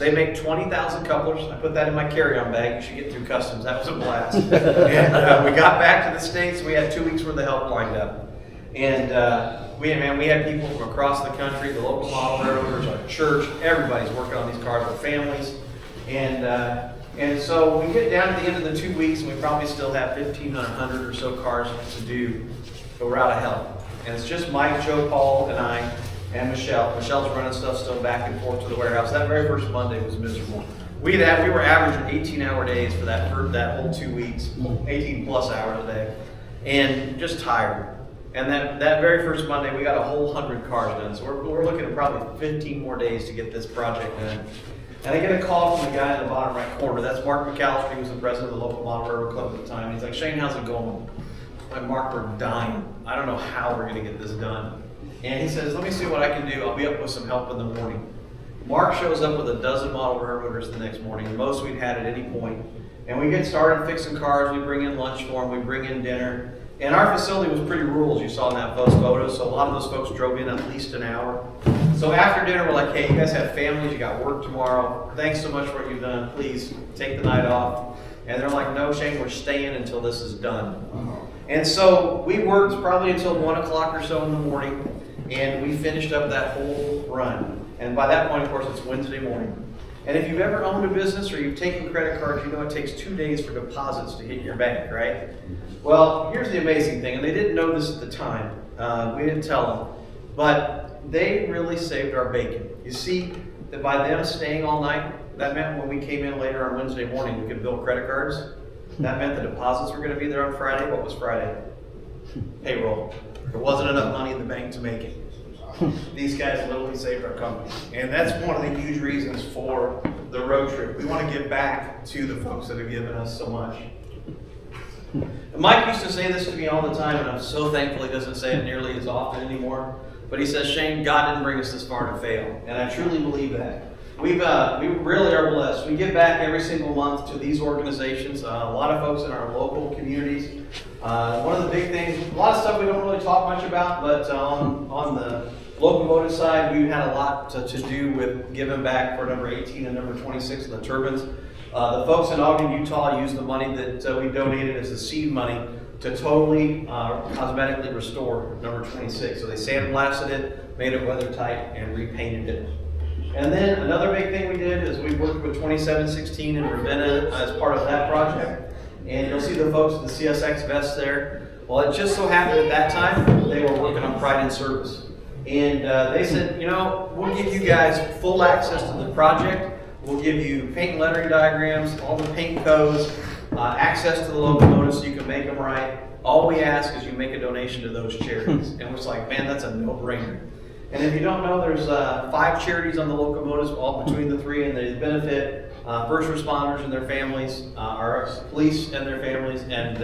they make 20,000 couplers. I put that in my carry-on bag. You should get through customs. That was a blast. And we got back to the States. We had 2 weeks worth of help lined up. And we had people from across the country, the local model railroaders, our church. Everybody's working on these cars with families. And so we get down to the end of the 2 weeks, and we probably still have 1,500 or so cars to do, but we're out of help. And it's just Mike, Joe, Paul, and I, and Michelle. Michelle's running stuff still back and forth to the warehouse. That very first Monday was miserable. We were averaging 18-hour days for that whole 2 weeks, 18+ hours a day, and just tired. And that very first Monday, we got a whole 100 cars done. So we're looking at probably 15 more days to get this project done. And I get a call from the guy in the bottom right corner. That's Mark McAllister. He was the president of the local model railroad club at the time. He's like, Shane, how's it going? I'm like, Mark, we're dying. I don't know how we're going to get this done. And he says, let me see what I can do. I'll be up with some help in the morning. Mark shows up with a dozen model railroaders the next morning, the most we'd had at any point. And we get started fixing cars. We bring in lunch for them. We bring in dinner. And our facility was pretty rural, as you saw in that photo. So a lot of those folks drove in at least an hour. So after dinner, we're like, hey, you guys have families, you got work tomorrow. Thanks so much for what you've done. Please take the night off. And they're like, no, Shane, we're staying until this is done. And so we worked probably until 1 o'clock or so in the morning, and we finished up that whole run. And by that point, of course, it's Wednesday morning. And if you've ever owned a business or you've taken credit cards, you know it takes 2 days for deposits to hit your bank, right? Well, here's the amazing thing, and they didn't know this at the time. We didn't tell them. But they really saved our bacon. You see, that by them staying all night, that meant when we came in later on Wednesday morning, we could bill credit cards. That meant the deposits were going to be there on Friday. What was Friday? Payroll. There wasn't enough money in the bank to make it. These guys literally saved our company. And that's one of the huge reasons for the road trip. We want to give back to the folks that have given us so much. And Mike used to say this to me all the time, and I'm so thankful he doesn't say it nearly as often anymore. But he says, Shane, God didn't bring us this far to fail. And I truly believe that. We really are blessed. We give back every single month to these organizations, a lot of folks in our local communities. One of the big things, a lot of stuff we don't really talk much about, but on the locomotive side, we had a lot to do with giving back for number 18 and number 26 of the turbines. The folks in Ogden, Utah used the money that we donated as the seed money to totally cosmetically restore number 26. So they sandblasted it, made it weather tight, and repainted it. And then another big thing we did is we worked with 2716 in Ravenna as part of that project. And you'll see the folks with the CSX vests there. Well, it just so happened at that time, they were working on Pride in Service. And they said, you know, we'll give you guys full access to the project. We'll give you paint and lettering diagrams, all the paint codes, access to the locomotives so you can make them right. All we ask is you make a donation to those charities. And we're like, man, that's a no-brainer. And if you don't know, there's 5 charities on the locomotives, all between the 3, and they benefit first responders and their families, our police and their families, and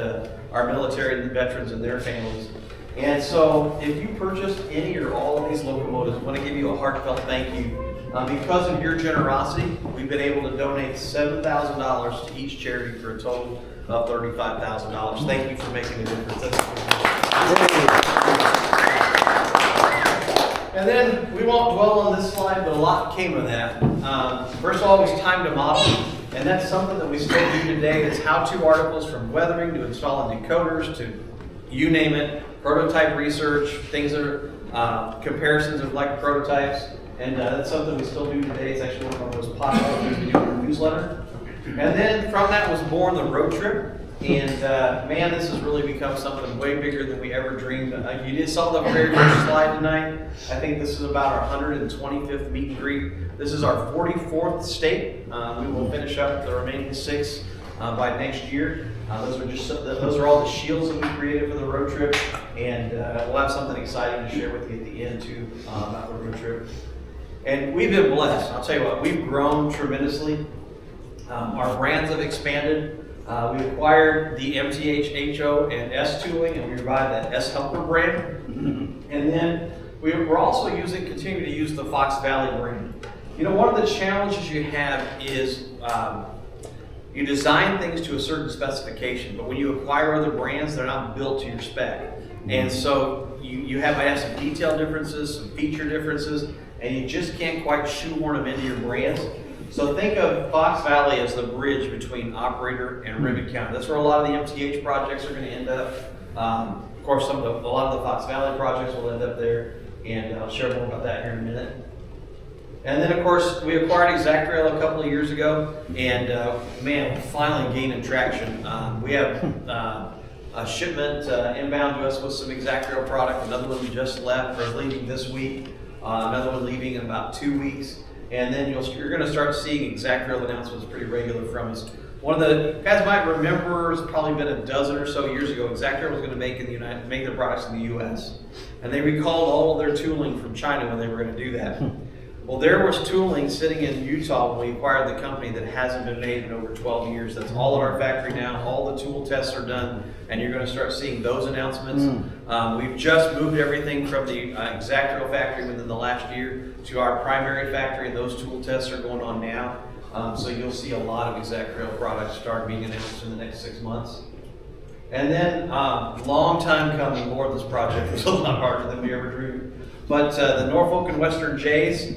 our military and the veterans and their families. And so if you purchased any or all of these locomotives, I want to give you a heartfelt thank you. Because of your generosity, we've been able to donate $7,000 to each charity for a total of $35,000. Thank you for making a difference. And then we won't dwell on this slide, but a lot came of that. First of all, it was time to model, and that's something that we still do today. It's how-to articles from weathering to installing decoders to you name it, prototype research, things that are comparisons of like prototypes. And that's something we still do today. It's actually one of our most popular things we do in our newsletter. And then from that was born the road trip. And man, this has really become something way bigger than we ever dreamed. You just saw the very first slide tonight. I think this is about our 125th meet and greet. This is our 44th state. We will finish up the remaining 6 by next year. Those are all the shields that we created for the road trip. And we'll have something exciting to share with you at the end too about the road trip. And we've been blessed. I'll tell you what, we've grown tremendously. Our brands have expanded. We acquired the MTH, HO, and S tooling, and we revived that S Helper brand. And then we're also continue to use the Fox Valley brand. You know, one of the challenges you have is you design things to a certain specification, but when you acquire other brands, they're not built to your spec. And so you might have some detail differences, some feature differences, and you just can't quite shoehorn them into your brands. So think of Fox Valley as the bridge between operator and rivet counter. That's where a lot of the MTH projects are going to end up. Of course, a lot of the Fox Valley projects will end up there, and I'll share more about that here in a minute. And then, of course, we acquired ExactRail a couple of years ago, and man, we're finally gaining traction. We have a shipment inbound to us with some ExactRail product. Another one just left or leaving this week. Another one leaving in about 2 weeks. And then you're going to start seeing ExactRail announcements pretty regular from us. One of the you guys might remember, it's probably been a dozen or so years ago, ExactRail was going to make their products in the U.S. And they recalled all of their tooling from China when they were going to do that. Well, there was tooling sitting in Utah when we acquired the company that hasn't been made in over 12 years. That's all at our factory now. All the tool tests are done, and you're going to start seeing those announcements. We've just moved everything from the ExactRail factory within the last year to our primary factory, and those tool tests are going on now. So you'll see a lot of ExactRail products start being announced in the next 6 months. And then, long time coming, more of this project was a lot harder than we ever dreamed. But the Norfolk and Western Jays,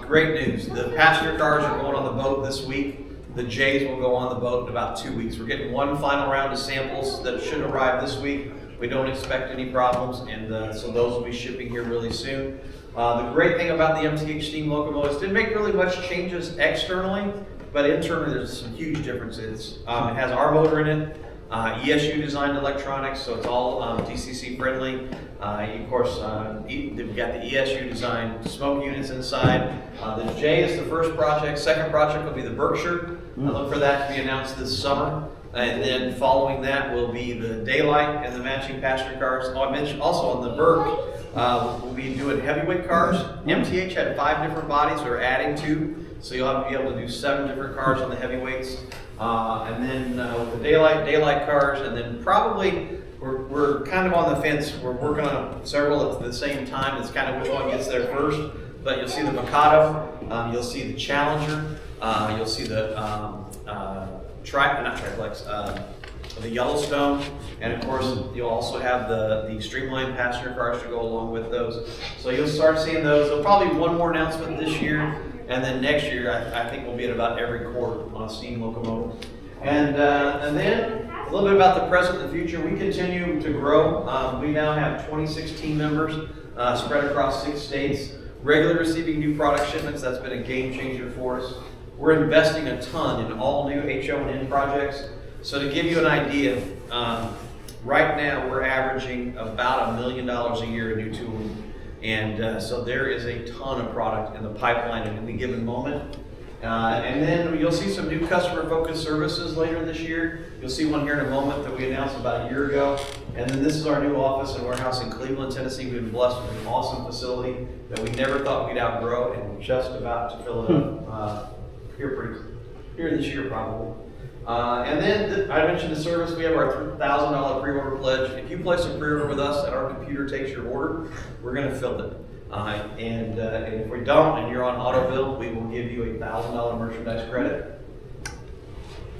great news. The passenger cars are going on the boat this week. The Jays will go on the boat in about 2 weeks. We're getting one final round of samples that should arrive this week. We don't expect any problems, and so those will be shipping here really soon. The great thing about the MTH steam locomotives, didn't make really much changes externally, but internally there's some huge differences. It has our motor in it, ESU designed electronics, so it's all DCC friendly. Of course, we've got the ESU designed smoke units inside. The J is the first project. Second project will be the Berkshire. I look for that to be announced this summer. And then following that will be the Daylight and the matching passenger cars. Oh, I mentioned also on the Berk, we'll be doing heavyweight cars. MTH had 5 different bodies we're adding to, so you'll have to be able to do 7 different cars on the heavyweights. And then with the Daylight cars, and then probably we're kind of on the fence. We're working on several at the same time. It's kind of which one gets there first. But you'll see the Mikado, you'll see the Challenger, you'll see the the Yellowstone, and of course you'll also have the streamlined passenger cars to go along with those. So you'll start seeing those. There'll probably be one more announcement this year, and then next year I think we'll be at about every quarter on a steam locomotive. And then a little bit about the present and the future. We continue to grow. We now have 26 team members spread across 6 states. Regularly receiving new product shipments, that's been a game changer for us. We're investing a ton in all new HO&N projects. So to give you an idea, right now we're averaging about $1 million a year in new tooling. And so there is a ton of product in the pipeline at any given moment. And then you'll see some new customer-focused services later this year. You'll see one here in a moment that we announced about a year ago. And then this is our new office and warehouse in Cleveland, Tennessee. We've been blessed with an awesome facility that we never thought we'd outgrow, and we're just about to fill it up here this year probably. And then I mentioned the service. We have our $1,000 pre-order pledge. If you place a pre-order with us and our computer takes your order, we're going to fill it. And if we don't, and you're on auto bill, we will give you a $1,000 merchandise credit.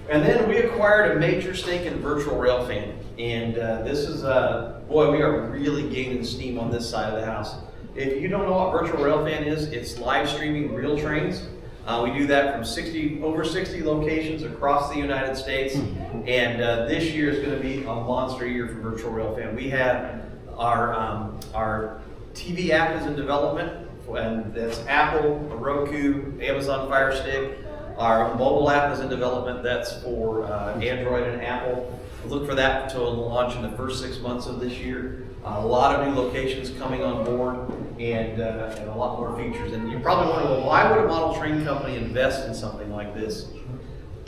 And then we acquired a major stake in Virtual Railfan. And this is, boy, we are really gaining steam on this side of the house. If you don't know what Virtual Railfan is, it's live streaming real trains. We do that from over 60 locations across the United States. And this year is going to be a monster year for Virtual Railfan. We have our TV app is in development, and that's Apple, Roku, Amazon Fire Stick. Our mobile app is in development, that's for Android and Apple. We'll look for that to launch in the first 6 months of this year. A lot of new locations coming on board, and a lot more features. And you probably wonder, well, why would a model train company invest in something like this?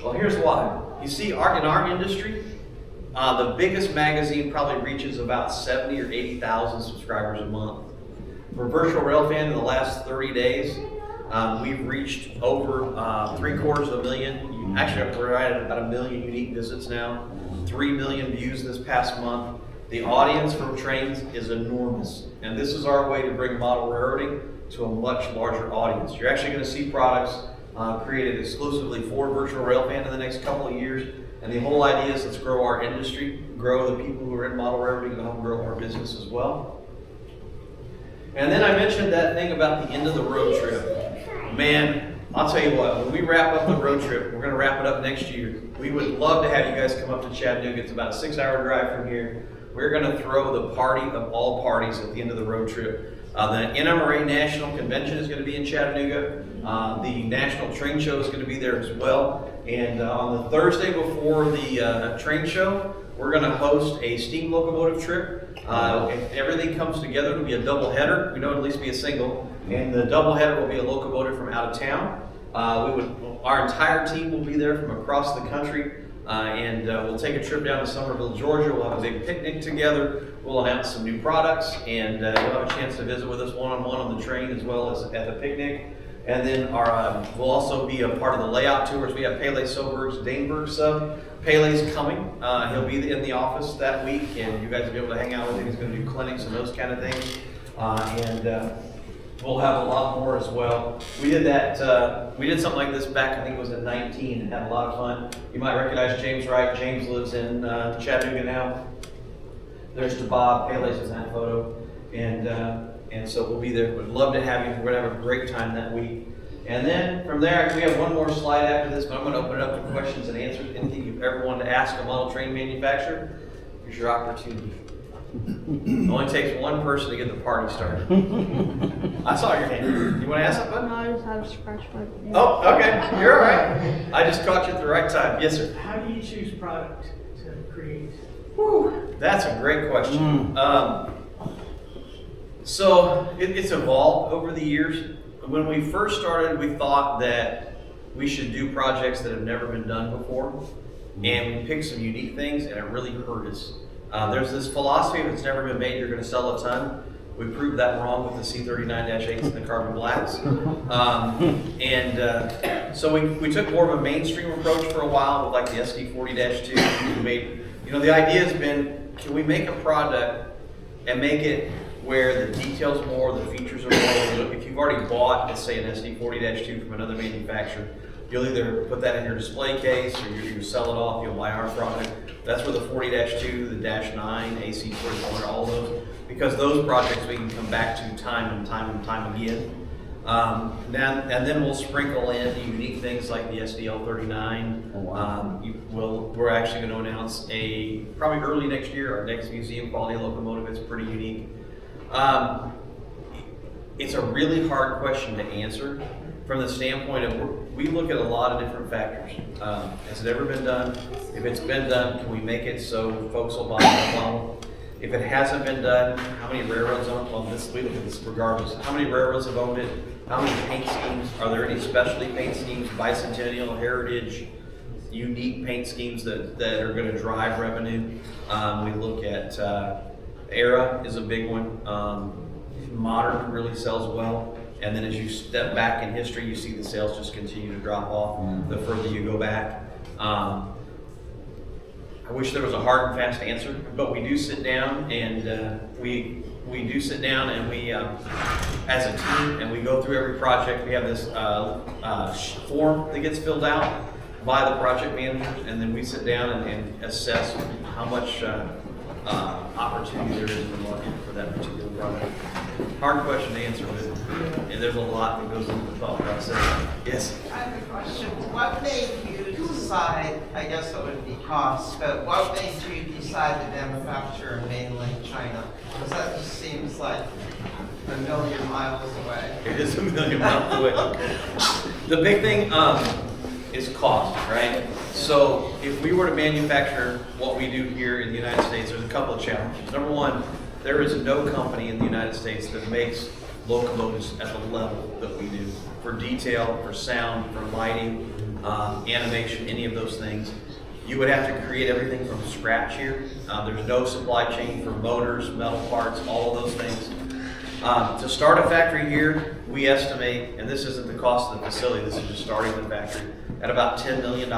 Well, here's why. You see, in our industry, the biggest magazine probably reaches about 70 or 80,000 subscribers a month. For Virtual Railfan in the last 30 days, we've reached over 750,000. Actually, we're at about 1 million unique visits now. 3 million views this past month. The audience for trains is enormous, and this is our way to bring model railroading to a much larger audience. You're actually going to see products created exclusively for Virtual Railfan in the next couple of years, and the whole idea is let's grow our industry, grow the people who are in model railroading, and help grow our business as well. And then I mentioned that thing about the end of the road trip. Man, I'll tell you what, when we wrap up the road trip, we're going to wrap it up next year. We would love to have you guys come up to Chattanooga. It's about a 6-hour drive from here. We're going to throw the party of all parties at the end of the road trip. The NMRA National Convention is going to be in Chattanooga. The National Train Show is going to be there as well. And on the Thursday before the train show, we're going to host a steam locomotive trip. If everything comes together, it'll be a double header. We know it'll at least be a single. And the double header will be a locomotive from out of town. Our entire team will be there from across the country. And we'll take a trip down to Summerville, Georgia. We'll have a big picnic together. We'll announce some new products, and you'll have a chance to visit with us one-on-one on the train as well as at the picnic. And then we'll also be a part of the layout tours. We have Pele Soberg's Daneberg sub. Pele's coming. He'll be in the office that week, and you guys will be able to hang out with him. He's going to do clinics and those kind of things. We'll have a lot more as well. We did that. We did something like this back, I think it was in 19, and had a lot of fun. You might recognize James Wright. James lives in Chattanooga now. There's Bob. Pele's in that photo, and so we'll be there. We'd love to have you. We're gonna have a great time that week. And then from there, we have one more slide after this, but I'm going to open it up to questions and answers. Anything you've ever wanted to ask a model train manufacturer, here's your opportunity. It only takes one person to get the party started. I saw your hand. You want to ask something? No, I just had a scratch mark. Oh, okay. You're all right. I just caught you at the right time. Yes, sir. How do you choose product to create? Whew, that's a great question. So it's evolved over the years. When we first started, we thought that we should do projects that have never been done before, and we picked some unique things, and it really hurt us. There's this philosophy: if it's never been made, you're going to sell a ton. We proved that wrong with the C39-8s and the carbon blacks. So we took more of a mainstream approach for a while with like the SD40-2. We made, the idea has been, can we make a product and make it where the details more, the features are more. If you've already bought, let's say, an SD40-2 from another manufacturer, you'll either put that in your display case or you sell it off, you'll buy our product. That's where the 40-2, the -9, AC44, all those, because those projects we can come back to time and time again. And then we'll sprinkle in unique things like the SDL39. Oh, wow. We're actually going to announce probably early next year, our next museum quality locomotive. It's pretty unique. It's a really hard question to answer from the standpoint of we look at a lot of different factors. Has it ever been done? If it's been done, can we make it so folks will buy the model? If it hasn't been done, how many railroads own it? Well, we look at this regardless. How many railroads have owned it? How many paint schemes? Are there any specialty paint schemes, bicentennial, heritage, unique paint schemes that are going to drive revenue? We look at Era is a big one. Modern really sells well. And then as you step back in history, you see the sales just continue to drop off the further you go back. I wish there was a hard and fast answer, but we do sit down and we as a team, and we go through every project. We have this form that gets filled out by the project managers, and then we sit down and assess how much opportunity there is in the market for that particular product. Hard question to answer, but and there's a lot that goes into the thought process. Yes? I have a question. What made you decide, I guess it would be cost, but what made you decide to manufacture in mainland China? Because that just seems like a million miles away. It is a million miles away. The big thing is cost, right? So if we were to manufacture what we do here in the United States, there's a couple of challenges. Number one, there is no company in the United States that makes locomotives at the level that we do. For detail, for sound, for lighting, animation, any of those things. You would have to create everything from scratch here. There's no supply chain for motors, metal parts, all of those things. To start a factory here, we estimate, and this isn't the cost of the facility, this is just starting the factory, at about $10 million.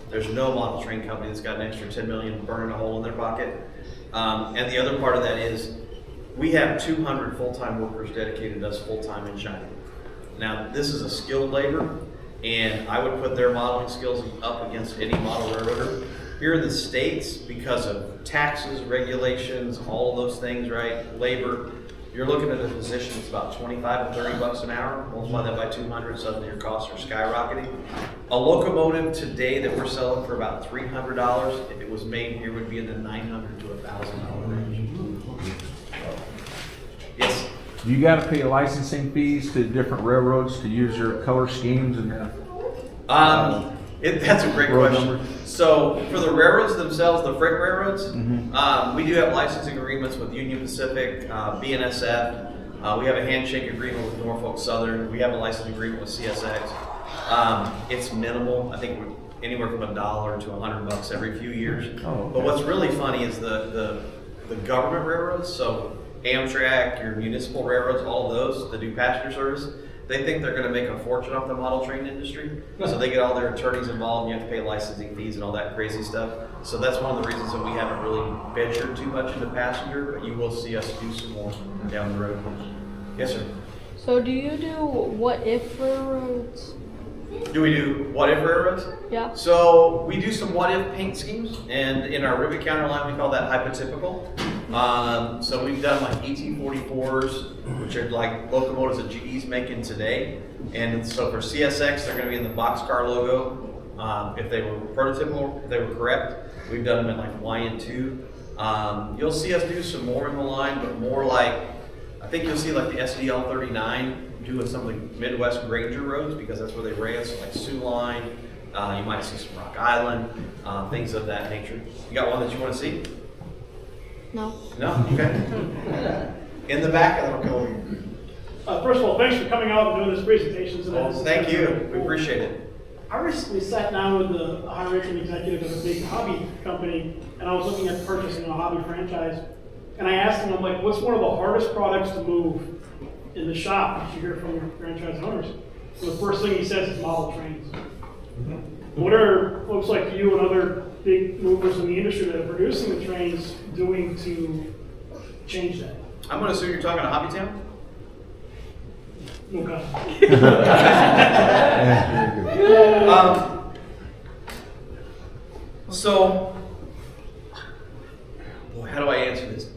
There's no model train company that's got an extra $10 million burning a hole in their pocket. And the other part of that is we have 200 full-time workers dedicated to us full-time in China. Now, this is a skilled labor, and I would put their modeling skills up against any model railroader. Here in the States, because of taxes, regulations, all of those things, right, labor, you're looking at a position that's about 25 to 30 bucks an hour. Multiply that by 200, suddenly your costs are skyrocketing. A locomotive today that we're selling for about $300, if it was made here, would be in the $900 to $1,000 range. Yes? You gotta pay licensing fees to different railroads to use your color schemes and That's a great question. So for the railroads themselves, the freight railroads, we do have licensing agreements with Union Pacific, BNSF. We have a handshake agreement with Norfolk Southern. We have a licensing agreement with CSX. It's minimal. I think we're anywhere from $1 to $100 every few years. Oh, okay. But what's really funny is the government railroads. So Amtrak, your municipal railroads, all of those that do passenger service, they think they're going to make a fortune off the model train industry. So they get all their attorneys involved, and you have to pay licensing fees and all that crazy stuff. So that's one of the reasons that we haven't really ventured too much into passenger, but you will see us do some more down the road. Yes, sir. So do you do what if railroads? Do we do what if railroads? Yeah. So we do some what if paint schemes, and in our rivet counter line we call that hypotypical. So we've done like ET44s, which are like locomotives that GE's making today. And so for CSX, they're going to be in the boxcar logo. If they were prototypical, if they were correct, we've done them in like YN2. You'll see us do some more in the line, but more like, I think you'll see like the SDL39 doing some of the Midwest Granger roads because that's where they ran, so like Sioux Line. You might see some Rock Island, things of that nature. You got one that you want to see? No. No? Okay. In the back, and then I'll go over here. First of all, thanks for coming out and doing this presentation today. Well, thank you. We appreciate it. I recently sat down with a high-ranking executive of a big hobby company, and I was looking at purchasing a hobby franchise. And I asked him, I'm like, what's one of the hardest products to move in the shop that you hear from your franchise owners? And the first thing he says is model trains. What are folks like you and other big movers in the industry that are producing the trains doing to change that? I'm going to assume you're talking to Hobby Town? Okay. So, boy, how do I answer this?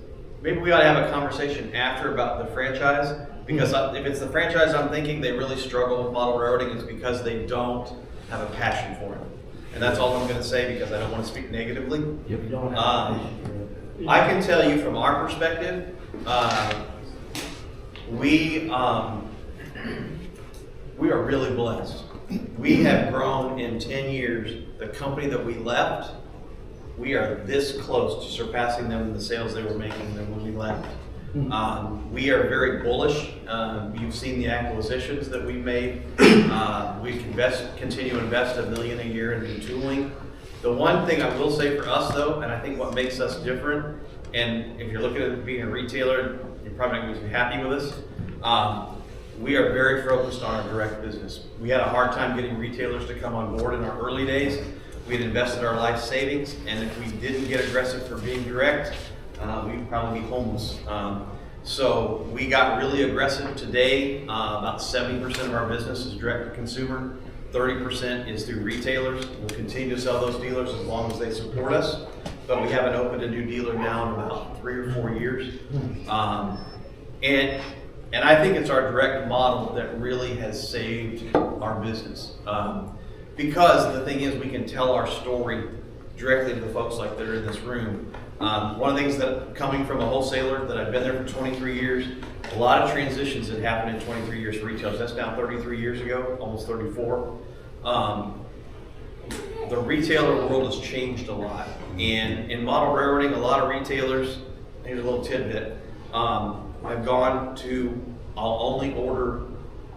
Maybe we ought to have a conversation after about the franchise, because if it's the franchise I'm thinking they really struggle with model railroading, it's because they don't have a passion for it. And that's all I'm going to say because I don't want to speak negatively. I can tell you from our perspective, We are really blessed. We have grown in 10 years. The company that we left, we are this close to surpassing them in the sales they were making than when we left. We are very bullish. You've seen the acquisitions that we've made. We continue to invest $1 million a year in new tooling. The one thing I will say for us though, and I think what makes us different, and if you're looking at being a retailer, you're probably not going to be happy with us. We are very focused on our direct business. We had a hard time getting retailers to come on board in our early days. We had invested our life savings, and if we didn't get aggressive for being direct, we'd probably be homeless. So we got really aggressive. Today, about 70% of our business is direct to consumer, 30% is through retailers. We'll continue to sell those dealers as long as they support us, but we haven't opened a new dealer now in about 3 or 4 years. And I think it's our direct model that really has saved our business. Because the thing is, we can tell our story directly to the folks like that are in this room. One of the things that, coming from a wholesaler that I've been there for 23 years, a lot of transitions that happened in 23 years for retailers. That's now 33 years ago, almost 34. The retailer world has changed a lot. And in model railroading, a lot of retailers, here's a little tidbit, I've gone to, I'll only order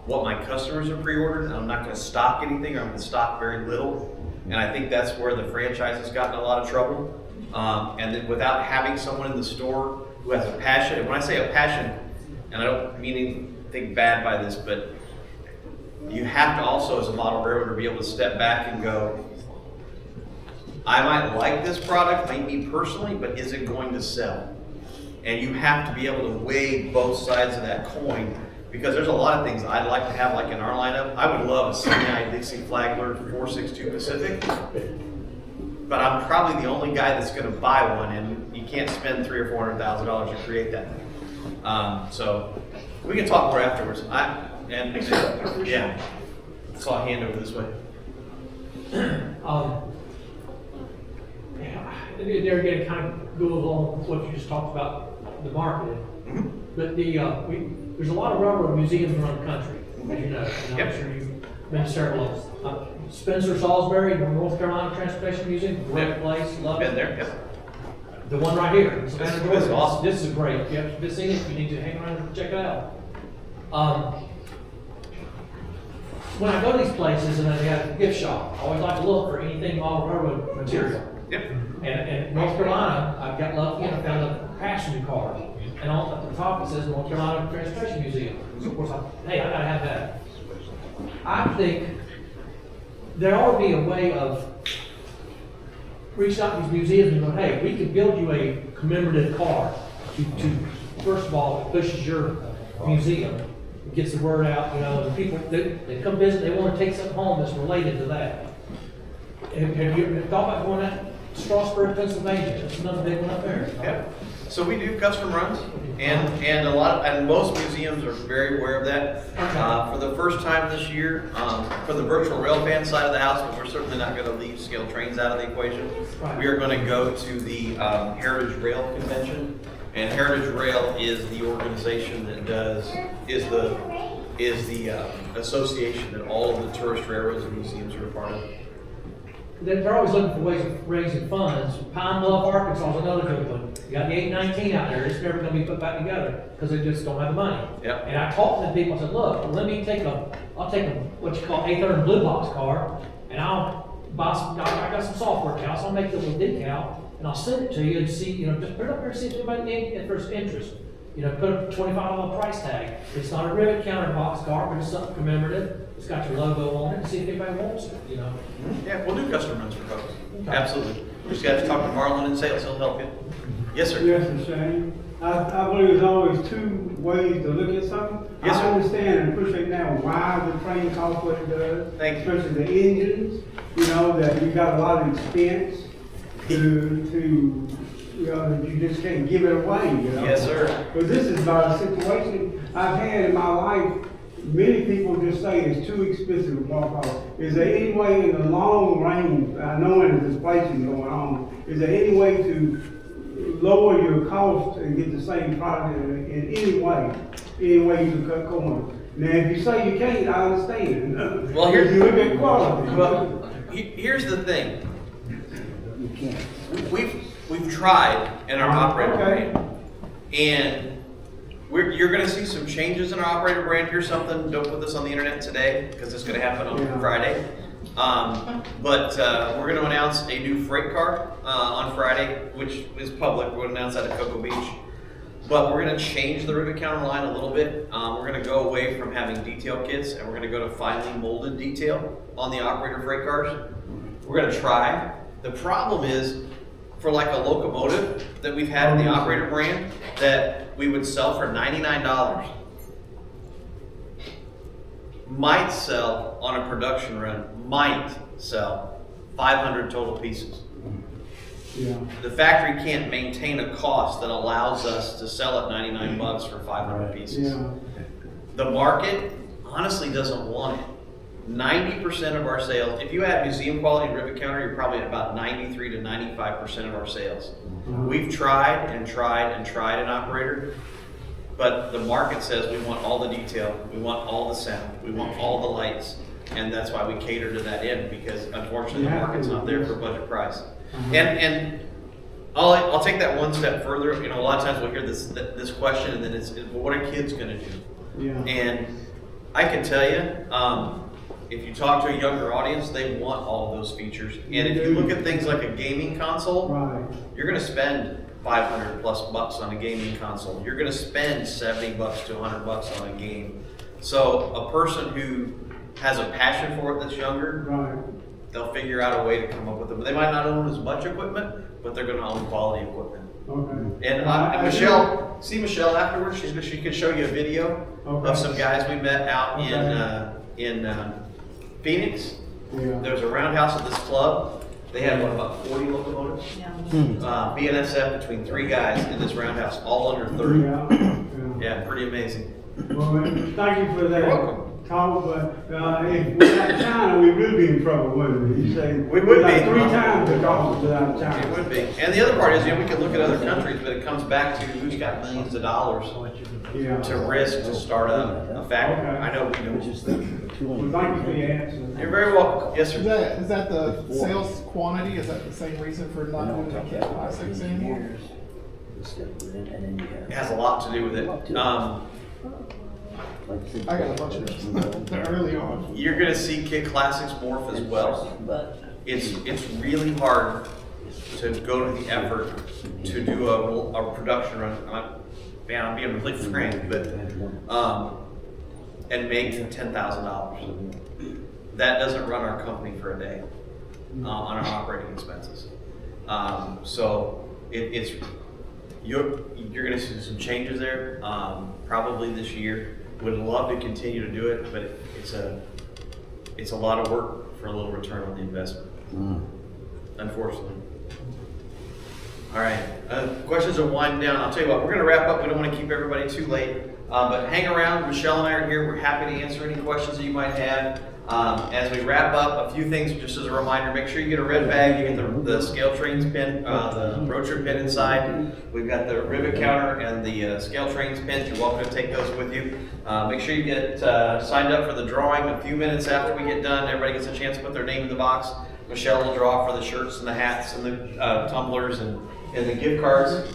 what my customers have pre-ordered, and I'm not going to stock anything, or I'm going to stock very little. And I think that's where the franchise has gotten a lot of trouble. And then without having someone in the store who has a passion, and when I say a passion, and I don't mean anything bad by this, but you have to also, as a model railroader, be able to step back and go, I might like this product, might me personally, but is it going to sell? And you have to be able to weigh both sides of that coin, because there's a lot of things I'd like to have, like in our lineup. I would love a semi Dixie Flagler 462 Pacific, but I'm probably the only guy that's going to buy one, and you can't spend $300,000 or $400,000 to create that thing. So we can talk more afterwards. Yeah, so I'll hand over this way. There again, kind of goes along with what you just talked about, the marketing. But there's a lot of railroad museums around the country, as you know. And I'm sure you've been to several of them. Spencer Salisbury, the North Carolina Transportation Museum, great place, love it. Been there, yep. The one right here, in Savannah, This is Georgia. awesome. This is great. If you haven't seen it, you need to hang around and check it out. When I go to these places and they have a gift shop, I always like to look for anything model railroad material. Yep. And in North Carolina, I've got lucky and I found a passenger car. And on at the top it says North Carolina Transportation Museum. So of course, I gotta have that. I think there ought to be a way of reaching out to these museums and going, hey, we can build you a commemorative car to first of all, it pushes your museum, it gets the word out, you know, and people, they come visit, they want to take something home that's related to that. Have you thought about going out to Strasburg, Pennsylvania? That's another big one up there. Yep. So we do custom runs, and most museums are very aware of that. For the first time this year, for the virtual railfan side of the house, but we're certainly not going to leave ScaleTrains out of the equation. Right. We are going to go to the Heritage Rail Convention, and Heritage Rail is the organization that is the association that all of the tourist railroads and museums are a part of. They're always looking for ways of raising funds. Pine Bluff, Arkansas is another good one. You got the 819 out there. It's never going to be put back together because they just don't have the money. Yep. And I talked to people. I said, look, I'll take a what you call 800 blue box car, and I'll buy some. I got some software counts. I'll make a little decal, and I'll send it to you and see. You know, just put it up there and see if there's interest. You know, put a $25 price tag. It's not a rivet counter box car, but it's something commemorative. It's got your logo on it, and see if anybody wants it, you know. Yeah, we'll do custom runs for folks. Okay. Absolutely. We just got to talk to Marlon in sales, he'll help you. Yes, sir. Yes, sir, Shane. I believe there's always two ways to look at something. Yes, sir. I understand and appreciate now why the train costs what it does. Thank you. Especially the engines, you know, that you got a lot of expense to you know, that you just can't give it away, you know. Yes, sir. But this is about a situation I've had in my life. Many people just say it's too expensive to walk off. Is there any way in the long range, knowing that this inflation going on, is there any way to lower your cost and get the same product in any way you can cut corners. Now, if you say you can't, I understand. Well, here- you look at quality. Well, here's the thing. We've tried in our operator Okay. brand, and you're going to see some changes in our operator brand. Here's something. Don't put this on the internet today because it's going to happen on Yeah. Friday. But we're going to announce a new freight car on Friday, which is public. We're going to announce that at Cocoa Beach. But we're going to change the rivet counter line a little bit. We're going to go away from having detail kits, and we're going to go to finely molded detail on the operator freight cars. We're going to try. The problem is, for like a locomotive that we've had in the operator brand that we would sell for $99, might sell on a production run, might sell 500 total pieces. Yeah. The factory can't maintain a cost that allows us to sell at $99 for 500 pieces. Yeah. The market honestly doesn't want it. 90% of our sales, if you add museum quality rivet counter, you're probably at about 93 to 95% of our sales. We've tried and tried and tried an operator, but the market says we want all the detail, we want all the sound, we want all the lights, and that's why we cater to that end, because unfortunately the market's not there for budget price. And I'll take that one step further. You know, a lot of times we'll hear this question, and then it's, well, what are kids going to do? Yeah. And I can tell you, if you talk to a younger audience, they want all of those features. And if you look at things like a gaming console, Right. you're going to spend $500 plus on a gaming console. You're going to spend $70 to $100 on a game. So a person who has a passion for it that's younger, Right. they'll figure out a way to come up with it. They might not own as much equipment, but they're going to own quality equipment. Okay. And Michelle, see Michelle afterwards. She can show you a video Okay. of some guys we met out Okay. in Phoenix. Yeah. There was a roundhouse at this club. They had about 40 locomotives. BNSF between 3 guys in this roundhouse, all under 30. Yeah. Yeah, pretty amazing. Well, man, thank you for that. You're welcome. Talk, but if without China, we would be in trouble, wouldn't we? You say We would like be. 3 times the cost without China. It would be. And the other part is, you know, we can look at other countries, but it comes back to who's got millions of dollars Yeah. to risk to start a factory. Okay. I know we do. Well, thank you for your answer. You're very welcome. Yes, Is sir. that the sales quantity? Is that the same reason for not doing the kit classics anymore? It has a lot to do with it. I got a bunch of those. They're early on. You're going to see Kit Classics morph as well. It's really hard to go to the effort to do a production run. I'm being really frank, but and make $10,000. That doesn't run our company for a day on our operating expenses. So you're going to see some changes there probably this year. Would love to continue to do it, but it's a lot of work for a little return on the investment. Unfortunately. All right, questions are winding down. I'll tell you what, we're going to wrap up. We don't want to keep everybody too late, but hang around. Michelle and I are here. We're happy to answer any questions that you might have. As we wrap up, a few things just as a reminder, make sure you get a red bag. You get the ScaleTrains pin, the road trip pin inside. We've got the rivet counter and the ScaleTrains pins. You're welcome to take those with you. Make sure you get signed up for the drawing a few minutes after we get done. Everybody gets a chance to put their name in the box. Michelle will draw for the shirts and the hats and the tumblers and the gift cards.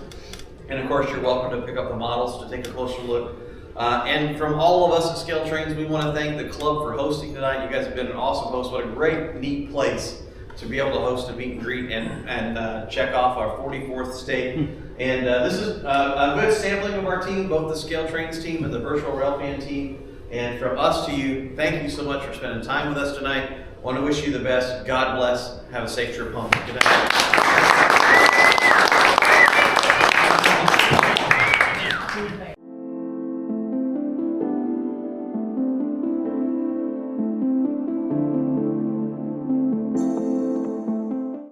And of course, you're welcome to pick up the models to take a closer look. And from all of us at ScaleTrains, we want to thank the club for hosting tonight. You guys have been an awesome host. What a great, neat place to be able to host a meet and greet and check off our 44th state. And this is a good sampling of our team, both the ScaleTrains team and the Virtual Railfan team. And from us to you, thank you so much for spending time with us tonight. Want to wish you the best. God bless. Have a safe trip home. Good night.